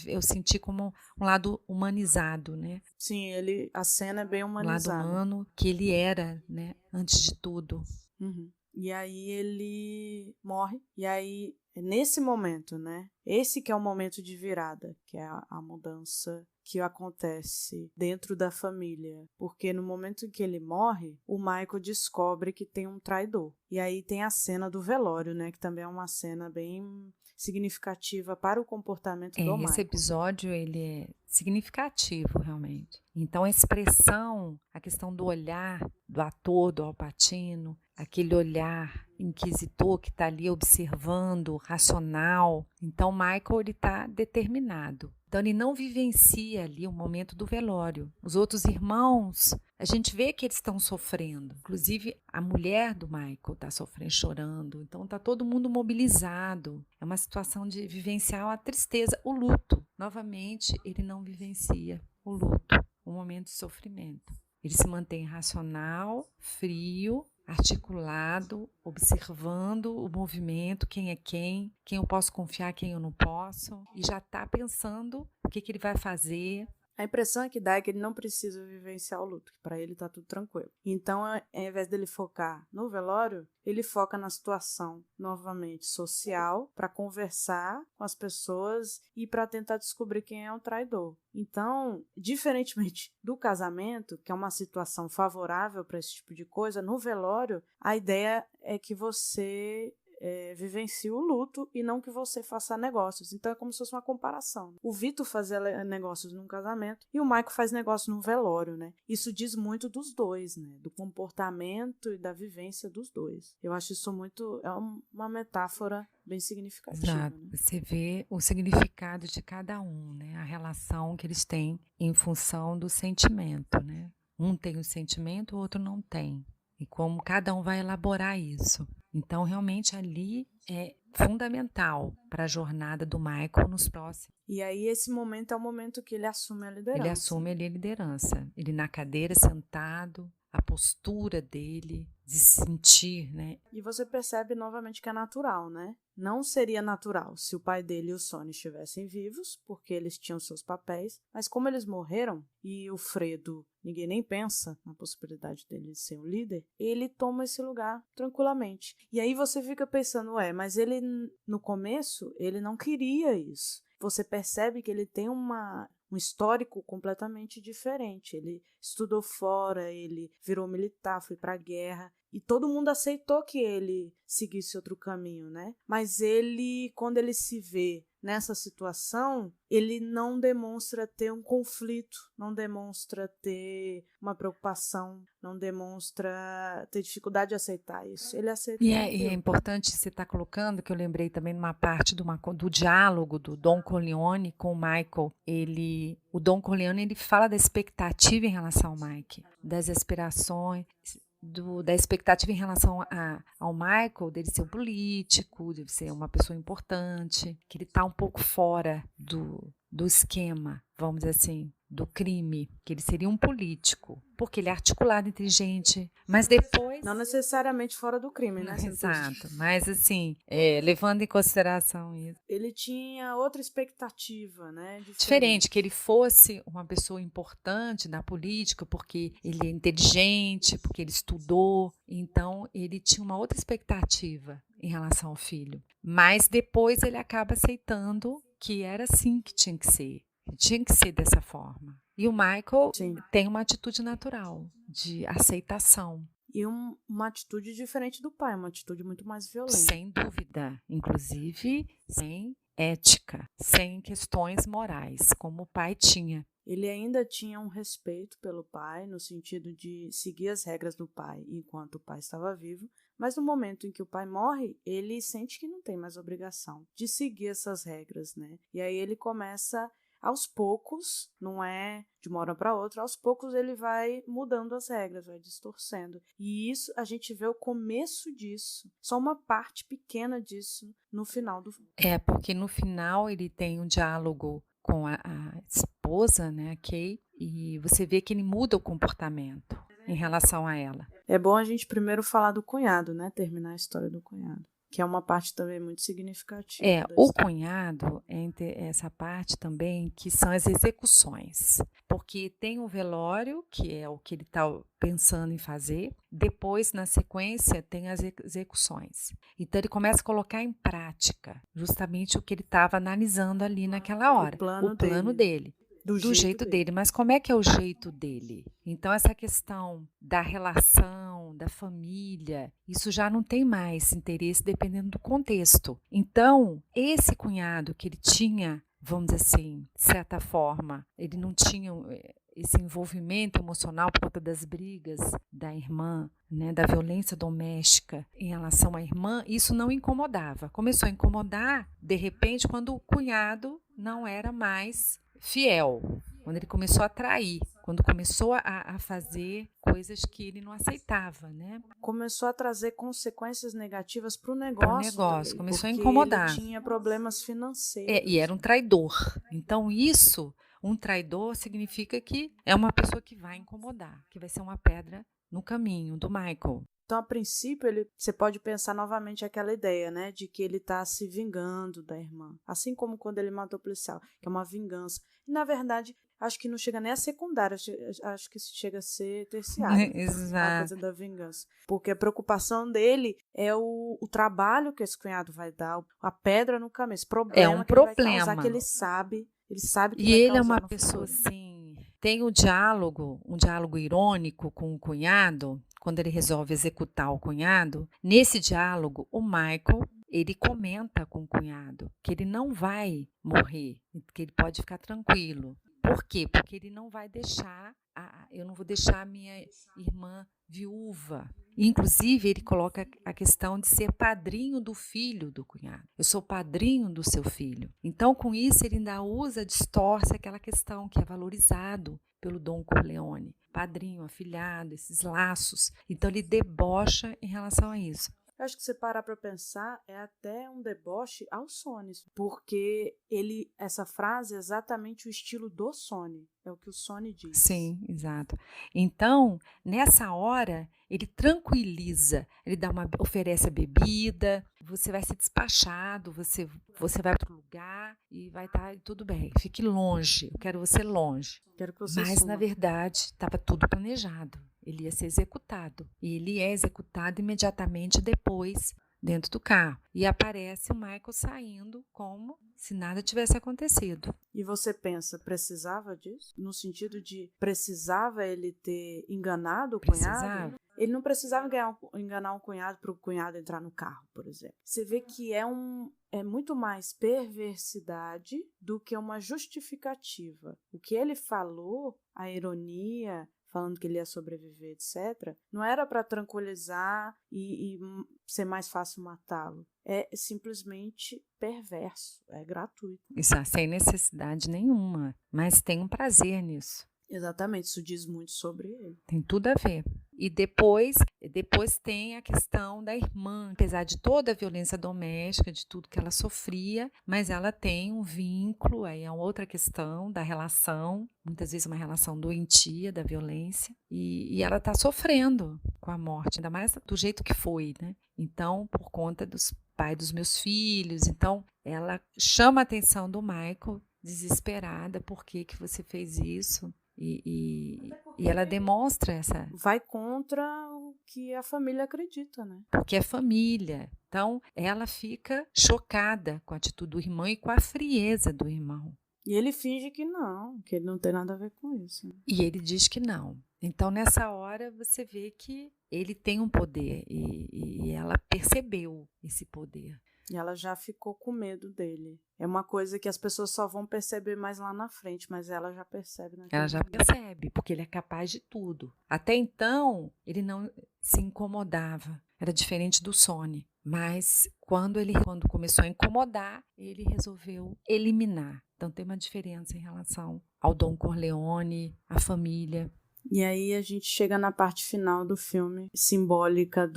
eu senti como um lado humanizado, né? Sim, a cena é bem humanizada. Um lado humano que ele era, né? Antes de tudo. Uhum. E aí ele morre, e aí é nesse momento, né? Esse que é o momento de virada, que é a mudança que acontece dentro da família. Porque no momento em que ele morre, o Michael descobre que tem um traidor. E aí tem a cena do velório, né? Que também é uma cena bem significativa para o comportamento do Michael. Esse episódio, ele é significativo, realmente. Então, a expressão, a questão do olhar do ator, do Al Pacino, aquele olhar inquisitor que está ali observando, racional. Então, Michael, ele está determinado. Então, ele não vivencia ali o momento do velório. Os outros irmãos, a gente vê que eles estão sofrendo. Inclusive, a mulher do Michael está sofrendo, chorando. Então, está todo mundo mobilizado. É uma situação de vivenciar a tristeza, o luto. Novamente, ele não vivencia o luto, o momento de sofrimento. Ele se mantém racional, frio, articulado, observando o movimento, quem é quem eu posso confiar, quem eu não posso, e já está pensando o que ele vai fazer. A impressão que dá é que ele não precisa vivenciar o luto, que para ele tá tudo tranquilo. Então, ao invés dele focar no velório, ele foca na situação, novamente, social, para conversar com as pessoas e para tentar descobrir quem é o traidor. Então, diferentemente do casamento, que é uma situação favorável para esse tipo de coisa, no velório, a ideia é que você vivencie o luto e não que você faça negócios. Então é como se fosse uma comparação. O Vitor fazia negócios num casamento e o Michael faz negócio num velório, né? Isso diz muito dos dois, né? Do comportamento e da vivência dos dois. Eu acho isso muito... é uma metáfora bem significativa. Exato. Né? Você vê o significado de cada um, né? A relação que eles têm em função do sentimento, né? Um tem o sentimento, o outro não tem. E como cada um vai elaborar isso. Então, realmente, ali é fundamental para a jornada do Michael nos próximos. E aí, esse momento é o momento que ele assume a liderança. Ele assume ali a liderança. Ele na cadeira, sentado, a postura dele, de sentir, né? E você percebe novamente que é natural, né? Não seria natural se o pai dele e o Sonny estivessem vivos, porque eles tinham seus papéis, mas como eles morreram e o Fredo, ninguém nem pensa na possibilidade dele ser um líder, ele toma esse lugar tranquilamente. E aí você fica pensando, mas ele no começo, ele não queria isso. Você percebe que ele tem um histórico completamente diferente. Ele estudou fora, ele virou militar, foi para a guerra. E todo mundo aceitou que ele seguisse outro caminho, né? Mas ele, quando ele se vê nessa situação, ele não demonstra ter um conflito, não demonstra ter uma preocupação, não demonstra ter dificuldade de aceitar isso. Ele aceita. E é importante você estar colocando, que eu lembrei também numa parte do diálogo do Don Corleone com o Michael. O Don Corleone, ele fala da expectativa em relação ao Mike, das aspirações, da expectativa em relação ao Michael, dele ser um político, de ser uma pessoa importante, que ele está um pouco fora do esquema, vamos dizer assim, do crime, que ele seria um político, porque ele é articulado, inteligente, mas depois... Não necessariamente fora do crime, né? Exato, mas assim, levando em consideração isso. Ele tinha outra expectativa, né? Diferente, que ele fosse uma pessoa importante na política, porque ele é inteligente, porque ele estudou, então ele tinha uma outra expectativa em relação ao filho. Mas depois ele acaba aceitando que era assim que tinha que ser. Tinha que ser dessa forma. E o Michael tem uma atitude natural de aceitação. E uma atitude diferente do pai, uma atitude muito mais violenta. Sem dúvida. Inclusive, sem ética, sem questões morais, como o pai tinha. Ele ainda tinha um respeito pelo pai, no sentido de seguir as regras do pai enquanto o pai estava vivo, mas no momento em que o pai morre, ele sente que não tem mais obrigação de seguir essas regras, né? E aí ele começa... aos poucos, não é de uma hora para outra, aos poucos ele vai mudando as regras, vai distorcendo. E isso, a gente vê o começo disso, só uma parte pequena disso no final do filme. Porque no final ele tem um diálogo com a esposa, né, a Kay, e você vê que ele muda o comportamento em relação a ela. É bom a gente primeiro falar do cunhado, né, terminar a história do cunhado. Que é uma parte também muito significativa. O cunhado, essa parte também, que são as execuções. Porque tem o velório, que é o que ele está pensando em fazer. Depois, na sequência, tem as execuções. Então, ele começa a colocar em prática justamente o que ele estava analisando ali naquela hora. O plano dele. Do jeito dele. Mas como é que é o jeito dele? Então, essa questão da relação, da família, isso já não tem mais interesse dependendo do contexto. Então, esse cunhado que ele tinha, vamos dizer assim, de certa forma, ele não tinha esse envolvimento emocional por conta das brigas da irmã, né, da violência doméstica em relação à irmã, isso não incomodava. Começou a incomodar, de repente, quando o cunhado não era mais fiel, quando ele começou a trair, quando começou a fazer coisas que ele não aceitava, né? Começou a trazer consequências negativas para o negócio. Começou a incomodar. Ele tinha problemas financeiros. E era um traidor. Então, um traidor significa que é uma pessoa que vai incomodar, que vai ser uma pedra no caminho do Michael. Então, a princípio, você pode pensar novamente aquela ideia, né, de que ele está se vingando da irmã. Assim como quando ele matou o policial, que é uma vingança. E, na verdade, acho que não chega nem a secundária, acho que chega a ser terciária. Exato. A coisa da vingança. Porque a preocupação dele é o trabalho que esse cunhado vai dar, a pedra no caminho, esse problema que ele vai causar, que ele sabe que e vai ele é uma no pessoa futuro. assim, tem um diálogo irônico com o cunhado, quando ele resolve executar o cunhado. Nesse diálogo, o Michael, ele comenta com o cunhado que ele não vai morrer, que ele pode ficar tranquilo. Por quê? Porque ele não vai deixar, eu não vou deixar a minha irmã viúva. Inclusive, ele coloca a questão de ser padrinho do filho do cunhado. Eu sou padrinho do seu filho. Então, com isso, ele ainda distorce aquela questão que é valorizado pelo Don Corleone. Padrinho, afilhado, esses laços. Então, ele debocha em relação a isso. Eu acho que se parar para pensar, é até um deboche ao Sony, porque essa frase é exatamente o estilo do Sony, é o que o Sony diz. Sim, exato. Então, nessa hora, ele tranquiliza, ele oferece a bebida, você vai ser despachado, você vai para o lugar e vai estar tudo bem. Fique longe, eu quero você longe. Quero que você Mas, suma. na verdade, estava tudo planejado. Ele ia ser executado. E ele é executado imediatamente depois, dentro do carro. E aparece o Michael saindo como se nada tivesse acontecido. E você pensa, precisava disso? No sentido de, precisava ele ter enganado o cunhado? Ele não precisava enganar um cunhado para o cunhado entrar no carro, por exemplo. Você vê que é muito mais perversidade do que uma justificativa. O que ele falou, a ironia, falando que ele ia sobreviver, etc., não era para tranquilizar e ser mais fácil matá-lo. É simplesmente perverso, é gratuito. Isso, sem necessidade nenhuma, mas tem um prazer nisso. Exatamente, isso diz muito sobre ele. Tem tudo a ver. E depois tem a questão da irmã, apesar de toda a violência doméstica, de tudo que ela sofria, mas ela tem um vínculo, aí é outra questão da relação, muitas vezes uma relação doentia da violência, e ela está sofrendo com a morte, ainda mais do jeito que foi, né? Então, por conta dos pais dos meus filhos, então ela chama a atenção do Michael, desesperada, por que você fez isso? E ela demonstra essa... Vai contra o que a família acredita, né? Porque é família. Então, ela fica chocada com a atitude do irmão e com a frieza do irmão. E ele finge que ele não tem nada a ver com isso. Né? E ele diz que não. Então, nessa hora, você vê que ele tem um poder e ela percebeu esse poder. E ela já ficou com medo dele. É uma coisa que as pessoas só vão perceber mais lá na frente, mas ela já percebe. Ela já percebe, porque ele é capaz de tudo. Até então, ele não se incomodava. Era diferente do Sony. Mas quando começou a incomodar, ele resolveu eliminar. Então tem uma diferença em relação ao Don Corleone, à família. E aí a gente chega na parte final do filme, simbólica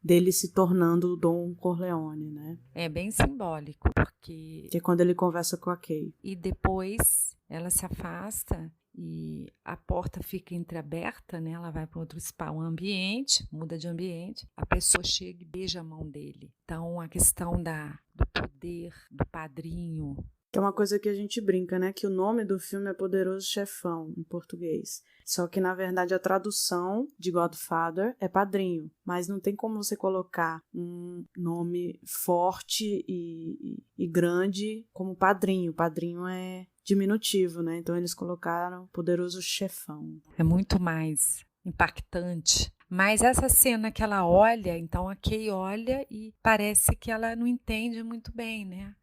dele se tornando o Don Corleone, né? É bem simbólico, porque... Que é quando ele conversa com a Kay. E depois ela se afasta e a porta fica entreaberta, né? Ela vai para outro spa, um ambiente, muda de ambiente, a pessoa chega e beija a mão dele. Então, a questão do poder, do padrinho. Que é uma coisa que a gente brinca, né? Que o nome do filme é Poderoso Chefão, em português. Só que, na verdade, a tradução de Godfather é padrinho. Mas não tem como você colocar um nome forte e grande como padrinho. Padrinho é diminutivo, né? Então, eles colocaram Poderoso Chefão. É muito mais impactante. Mas essa cena que ela olha, então a Kay olha e parece que ela não entende muito bem, né?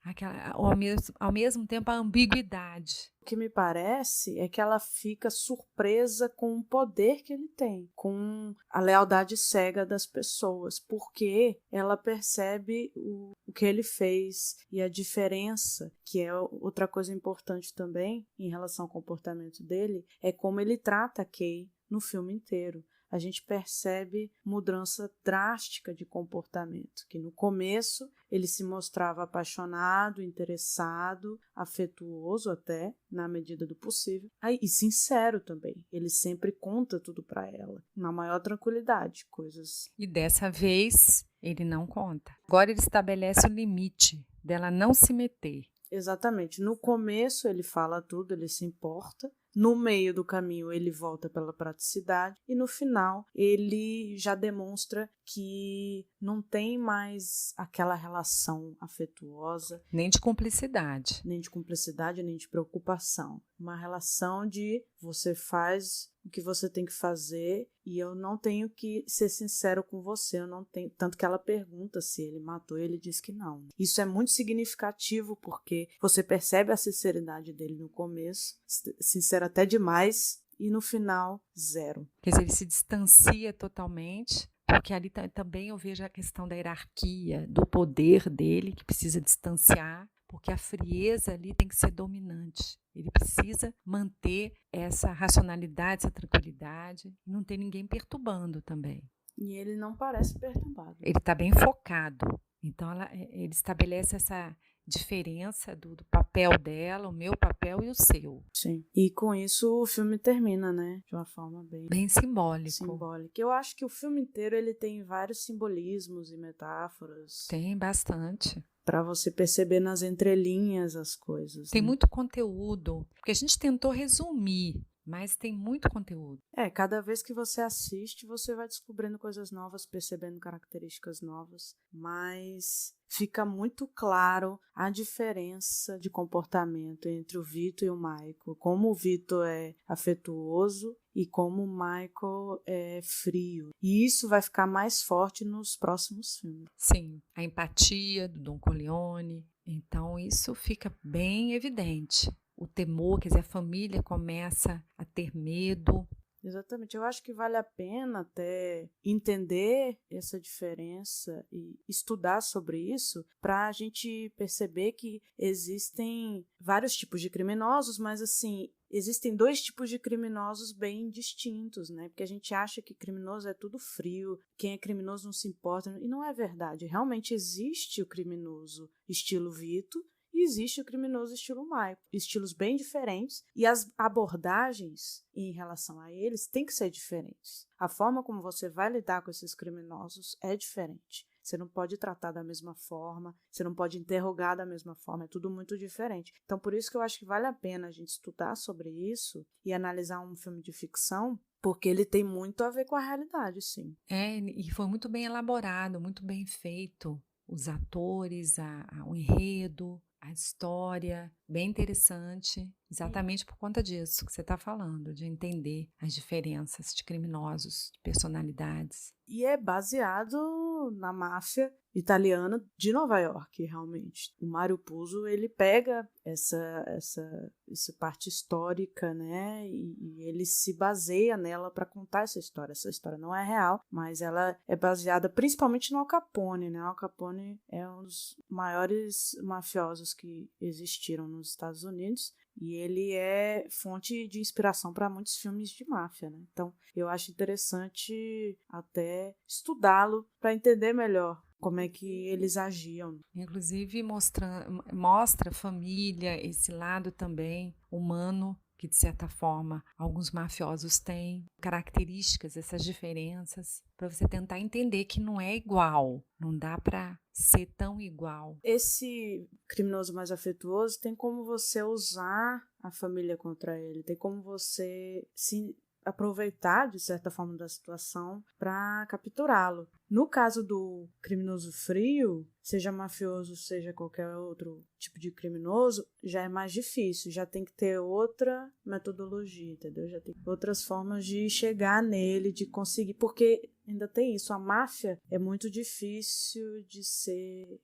Ao mesmo tempo, a ambiguidade. O que me parece é que ela fica surpresa com o poder que ele tem, com a lealdade cega das pessoas, porque ela percebe o que ele fez e a diferença, que é outra coisa importante também em relação ao comportamento dele, é como ele trata a Kay no filme inteiro. A gente percebe mudança drástica de comportamento, que no começo ele se mostrava apaixonado, interessado, afetuoso até, na medida do possível, e sincero também. Ele sempre conta tudo para ela, na maior tranquilidade, coisas... E dessa vez ele não conta. Agora ele estabelece o limite dela não se meter. Exatamente. No começo ele fala tudo, ele se importa. No meio do caminho ele volta pela praticidade e no final ele já demonstra que não tem mais aquela relação afetuosa. Nem de cumplicidade. Nem de cumplicidade, nem de preocupação. Uma relação de você faz o que você tem que fazer e eu não tenho que ser sincero com você. Eu não tenho... Tanto que ela pergunta se ele matou e ele diz que não. Isso é muito significativo porque você percebe a sinceridade dele no começo, sincero até demais, e no final, zero. Quer dizer, ele se distancia totalmente, porque ali também eu vejo a questão da hierarquia, do poder dele, que precisa distanciar, porque a frieza ali tem que ser dominante. Ele precisa manter essa racionalidade, essa tranquilidade, e não ter ninguém perturbando também. E ele não parece perturbado. Ele está bem focado. Então, ele estabelece essa diferença do papel dela, o meu papel e o seu. Sim. E com isso o filme termina, né? De uma forma bem simbólica. Eu acho que o filme inteiro ele tem vários simbolismos e metáforas. Tem bastante. Para você perceber nas entrelinhas as coisas. Tem muito conteúdo, porque a gente tentou resumir, mas tem muito conteúdo. Cada vez que você assiste, você vai descobrindo coisas novas, percebendo características novas, mas fica muito claro a diferença de comportamento entre o Vitor e o Michael. Como o Vitor é afetuoso e como o Michael é frio. E isso vai ficar mais forte nos próximos filmes. Sim, a empatia do Don Corleone. Então, isso fica bem evidente. O temor, quer dizer, a família começa a ter medo. Exatamente, eu acho que vale a pena até entender essa diferença e estudar sobre isso para a gente perceber que existem vários tipos de criminosos, mas assim, existem dois tipos de criminosos bem distintos, né? Porque a gente acha que criminoso é tudo frio, quem é criminoso não se importa, e não é verdade. Realmente existe o criminoso estilo Vito, e existe o criminoso estilo Michael, estilos bem diferentes, e as abordagens em relação a eles têm que ser diferentes. A forma como você vai lidar com esses criminosos é diferente. Você não pode tratar da mesma forma, você não pode interrogar da mesma forma, é tudo muito diferente. Então, por isso que eu acho que vale a pena a gente estudar sobre isso e analisar um filme de ficção, porque ele tem muito a ver com a realidade, sim. E foi muito bem elaborado, muito bem feito. Os atores, o enredo, a história, bem interessante, exatamente por conta disso que você está falando, de entender as diferenças de criminosos, de personalidades. E é baseado na máfia italiana de Nova York, realmente. O Mario Puzo, ele pega essa parte histórica, né, e ele se baseia nela para contar essa história. Essa história não é real, mas ela é baseada principalmente no Al Capone, né? Al Capone é um dos maiores mafiosos que existiram nos Estados Unidos. E ele é fonte de inspiração para muitos filmes de máfia, né? Então, eu acho interessante até estudá-lo para entender melhor como é que eles agiam. Mostra a família, esse lado também humano que, de certa forma, alguns mafiosos têm, características, essas diferenças, para você tentar entender que não é igual, não dá para ser tão igual. Esse criminoso mais afetuoso tem como você usar a família contra ele, tem como você se aproveitar, de certa forma, da situação para capturá-lo. No caso do criminoso frio, seja mafioso, seja qualquer outro tipo de criminoso, já é mais difícil, já tem que ter outra metodologia, entendeu? Já tem outras formas de chegar nele, de conseguir, porque ainda tem isso, a máfia é muito difícil de ser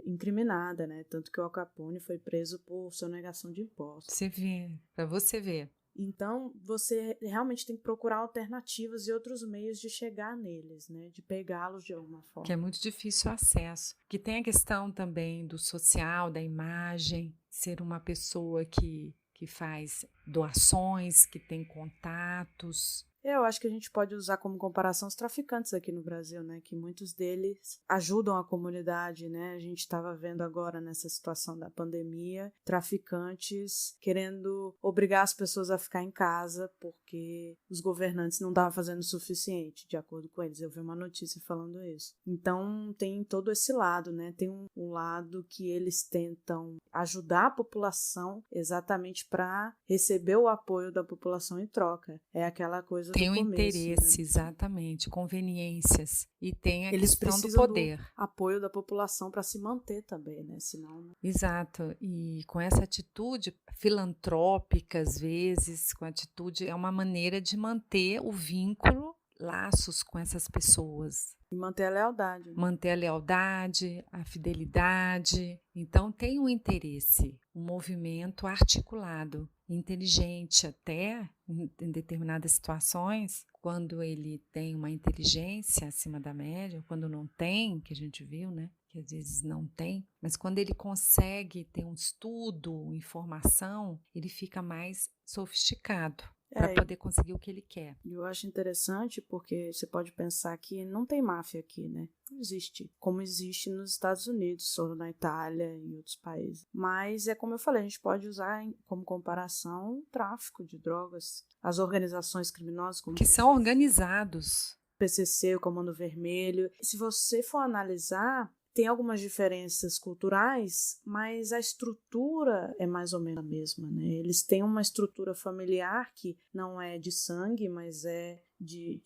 incriminada, né? Tanto que o Al Capone foi preso por sonegação de impostos. Você vê, para você ver. Então, você realmente tem que procurar alternativas e outros meios de chegar neles, né? De pegá-los de alguma forma. Que é muito difícil o acesso. Que tem a questão também do social, da imagem, ser uma pessoa que faz doações, que tem contatos. Eu acho que a gente pode usar como comparação os traficantes aqui no Brasil, né? Que muitos deles ajudam a comunidade, né? A gente estava vendo agora nessa situação da pandemia, traficantes querendo obrigar as pessoas a ficar em casa porque os governantes não estavam fazendo o suficiente, de acordo com eles. Eu vi uma notícia falando isso. Então tem todo esse lado, né? Tem um lado que eles tentam ajudar a população exatamente para receber o apoio da população em troca. É aquela coisa tem do o começo, interesse, né? Exatamente, conveniências. E tem a Eles questão do precisam poder. do apoio da população para se manter também, né? Senão... Exato. E com essa atitude filantrópica, às vezes, com atitude, é uma maneira de manter o vínculo, laços com essas pessoas. E manter a lealdade. Né? Manter a lealdade, a fidelidade. Então, tem um interesse, um movimento articulado, inteligente até, em determinadas situações, quando ele tem uma inteligência acima da média, quando não tem, que a gente viu, né? Que às vezes não tem, mas quando ele consegue ter um estudo, informação, ele fica mais sofisticado para poder conseguir o que ele quer. E eu acho interessante porque você pode pensar que não tem máfia aqui, né? Não existe, como existe nos Estados Unidos, ou na Itália, em outros países. Mas é como eu falei, a gente pode usar como comparação o tráfico de drogas, as organizações criminosas como que são organizados. PCC, o Comando Vermelho. Se você for analisar, tem algumas diferenças culturais, mas a estrutura é mais ou menos a mesma, né? Eles têm uma estrutura familiar que não é de sangue, mas é de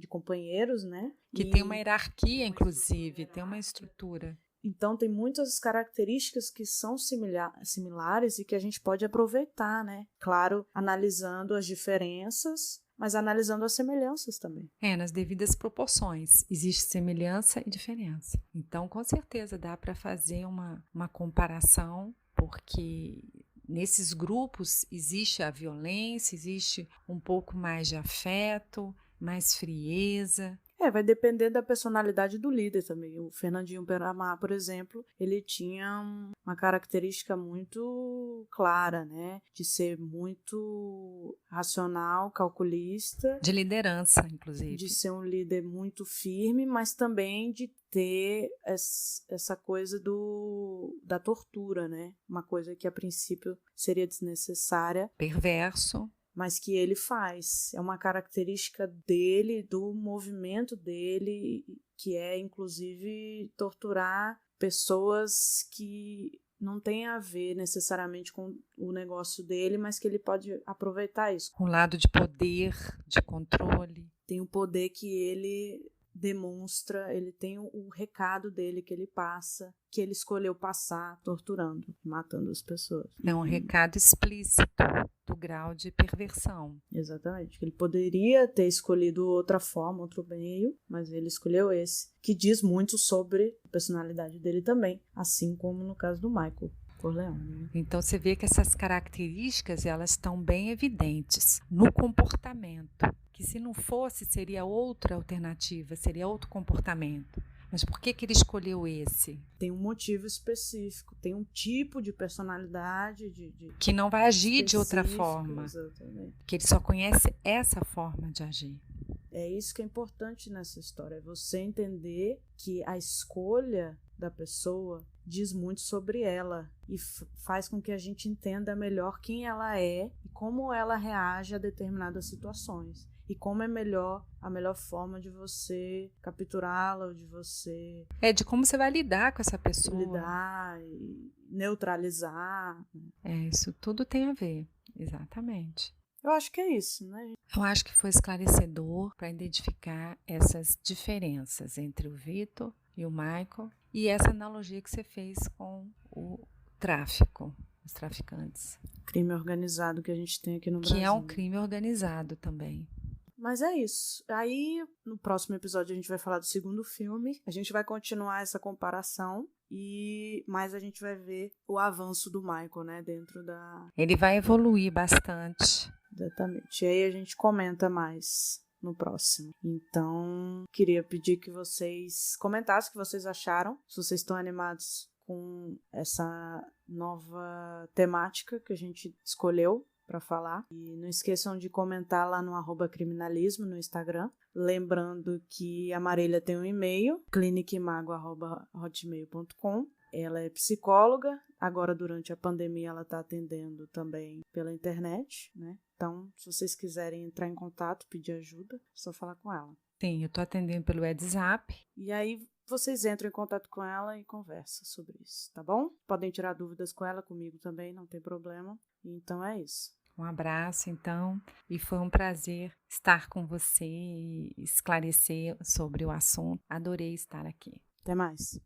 companheiros, né? Que tem uma hierarquia, inclusive, tem uma estrutura. Então, tem muitas características que são similares e que a gente pode aproveitar, né? Claro, analisando as diferenças, mas analisando as semelhanças também. Nas devidas proporções. Existe semelhança e diferença. Então, com certeza, dá para fazer uma comparação, porque nesses grupos existe a violência, existe um pouco mais de afeto, mais frieza. Vai depender da personalidade do líder também. O Fernandinho Beiramar, por exemplo, ele tinha uma característica muito clara, né? De ser muito racional, calculista. De liderança, inclusive. De ser um líder muito firme, mas também de ter essa coisa da tortura, né? Uma coisa que a princípio seria desnecessária. Perverso. Mas que ele faz. É uma característica dele, do movimento dele, que é, inclusive, torturar pessoas que não têm a ver necessariamente com o negócio dele, mas que ele pode aproveitar isso. Um lado de poder, de controle. Tem o poder que ele demonstra, ele tem o recado dele que ele passa, que ele escolheu passar torturando, matando as pessoas. É um recado explícito do grau de perversão. Exatamente. Ele poderia ter escolhido outra forma, outro meio, mas ele escolheu esse, que diz muito sobre a personalidade dele também, assim como no caso do Michael Corleone. Então você vê que essas características elas estão bem evidentes no comportamento, que se não fosse seria outra alternativa, seria outro comportamento. Mas por que ele escolheu esse? Tem um motivo específico, tem um tipo de personalidade que não vai agir de outra forma. Exatamente. Que ele só conhece essa forma de agir. É isso que é importante nessa história, é você entender que a escolha da pessoa diz muito sobre ela e faz com que a gente entenda melhor quem ela é e como ela reage a determinadas situações. E como é a melhor forma de você capturá-la, ou de você... de como você vai lidar com essa pessoa. Lidar e neutralizar. Isso tudo tem a ver, exatamente. Eu acho que é isso, né? Eu acho que foi esclarecedor para identificar essas diferenças entre o Vitor e o Michael e essa analogia que você fez com o tráfico, os traficantes. Crime organizado que a gente tem aqui no Brasil. Que é um crime organizado também. Mas é isso. Aí, no próximo episódio, a gente vai falar do segundo filme. A gente vai continuar essa comparação. Mas a gente vai ver o avanço do Michael, né? Dentro da... Ele vai evoluir bastante. Exatamente. E aí a gente comenta mais no próximo. Então, queria pedir que vocês comentassem o que vocês acharam. Se vocês estão animados com essa nova temática que a gente escolheu para falar. E não esqueçam de comentar lá no @criminalismo no Instagram. Lembrando que a Marília tem um e-mail, clinicmago@hotmail.com. Ela é psicóloga. Agora, durante a pandemia, ela está atendendo também pela internet, né? Então, se vocês quiserem entrar em contato, pedir ajuda, é só falar com ela. Sim, eu estou atendendo pelo WhatsApp. E aí, vocês entram em contato com ela e conversam sobre isso, tá bom? Podem tirar dúvidas com ela, comigo também, não tem problema. Então, é isso. Um abraço, então, e foi um prazer estar com você e esclarecer sobre o assunto. Adorei estar aqui. Até mais.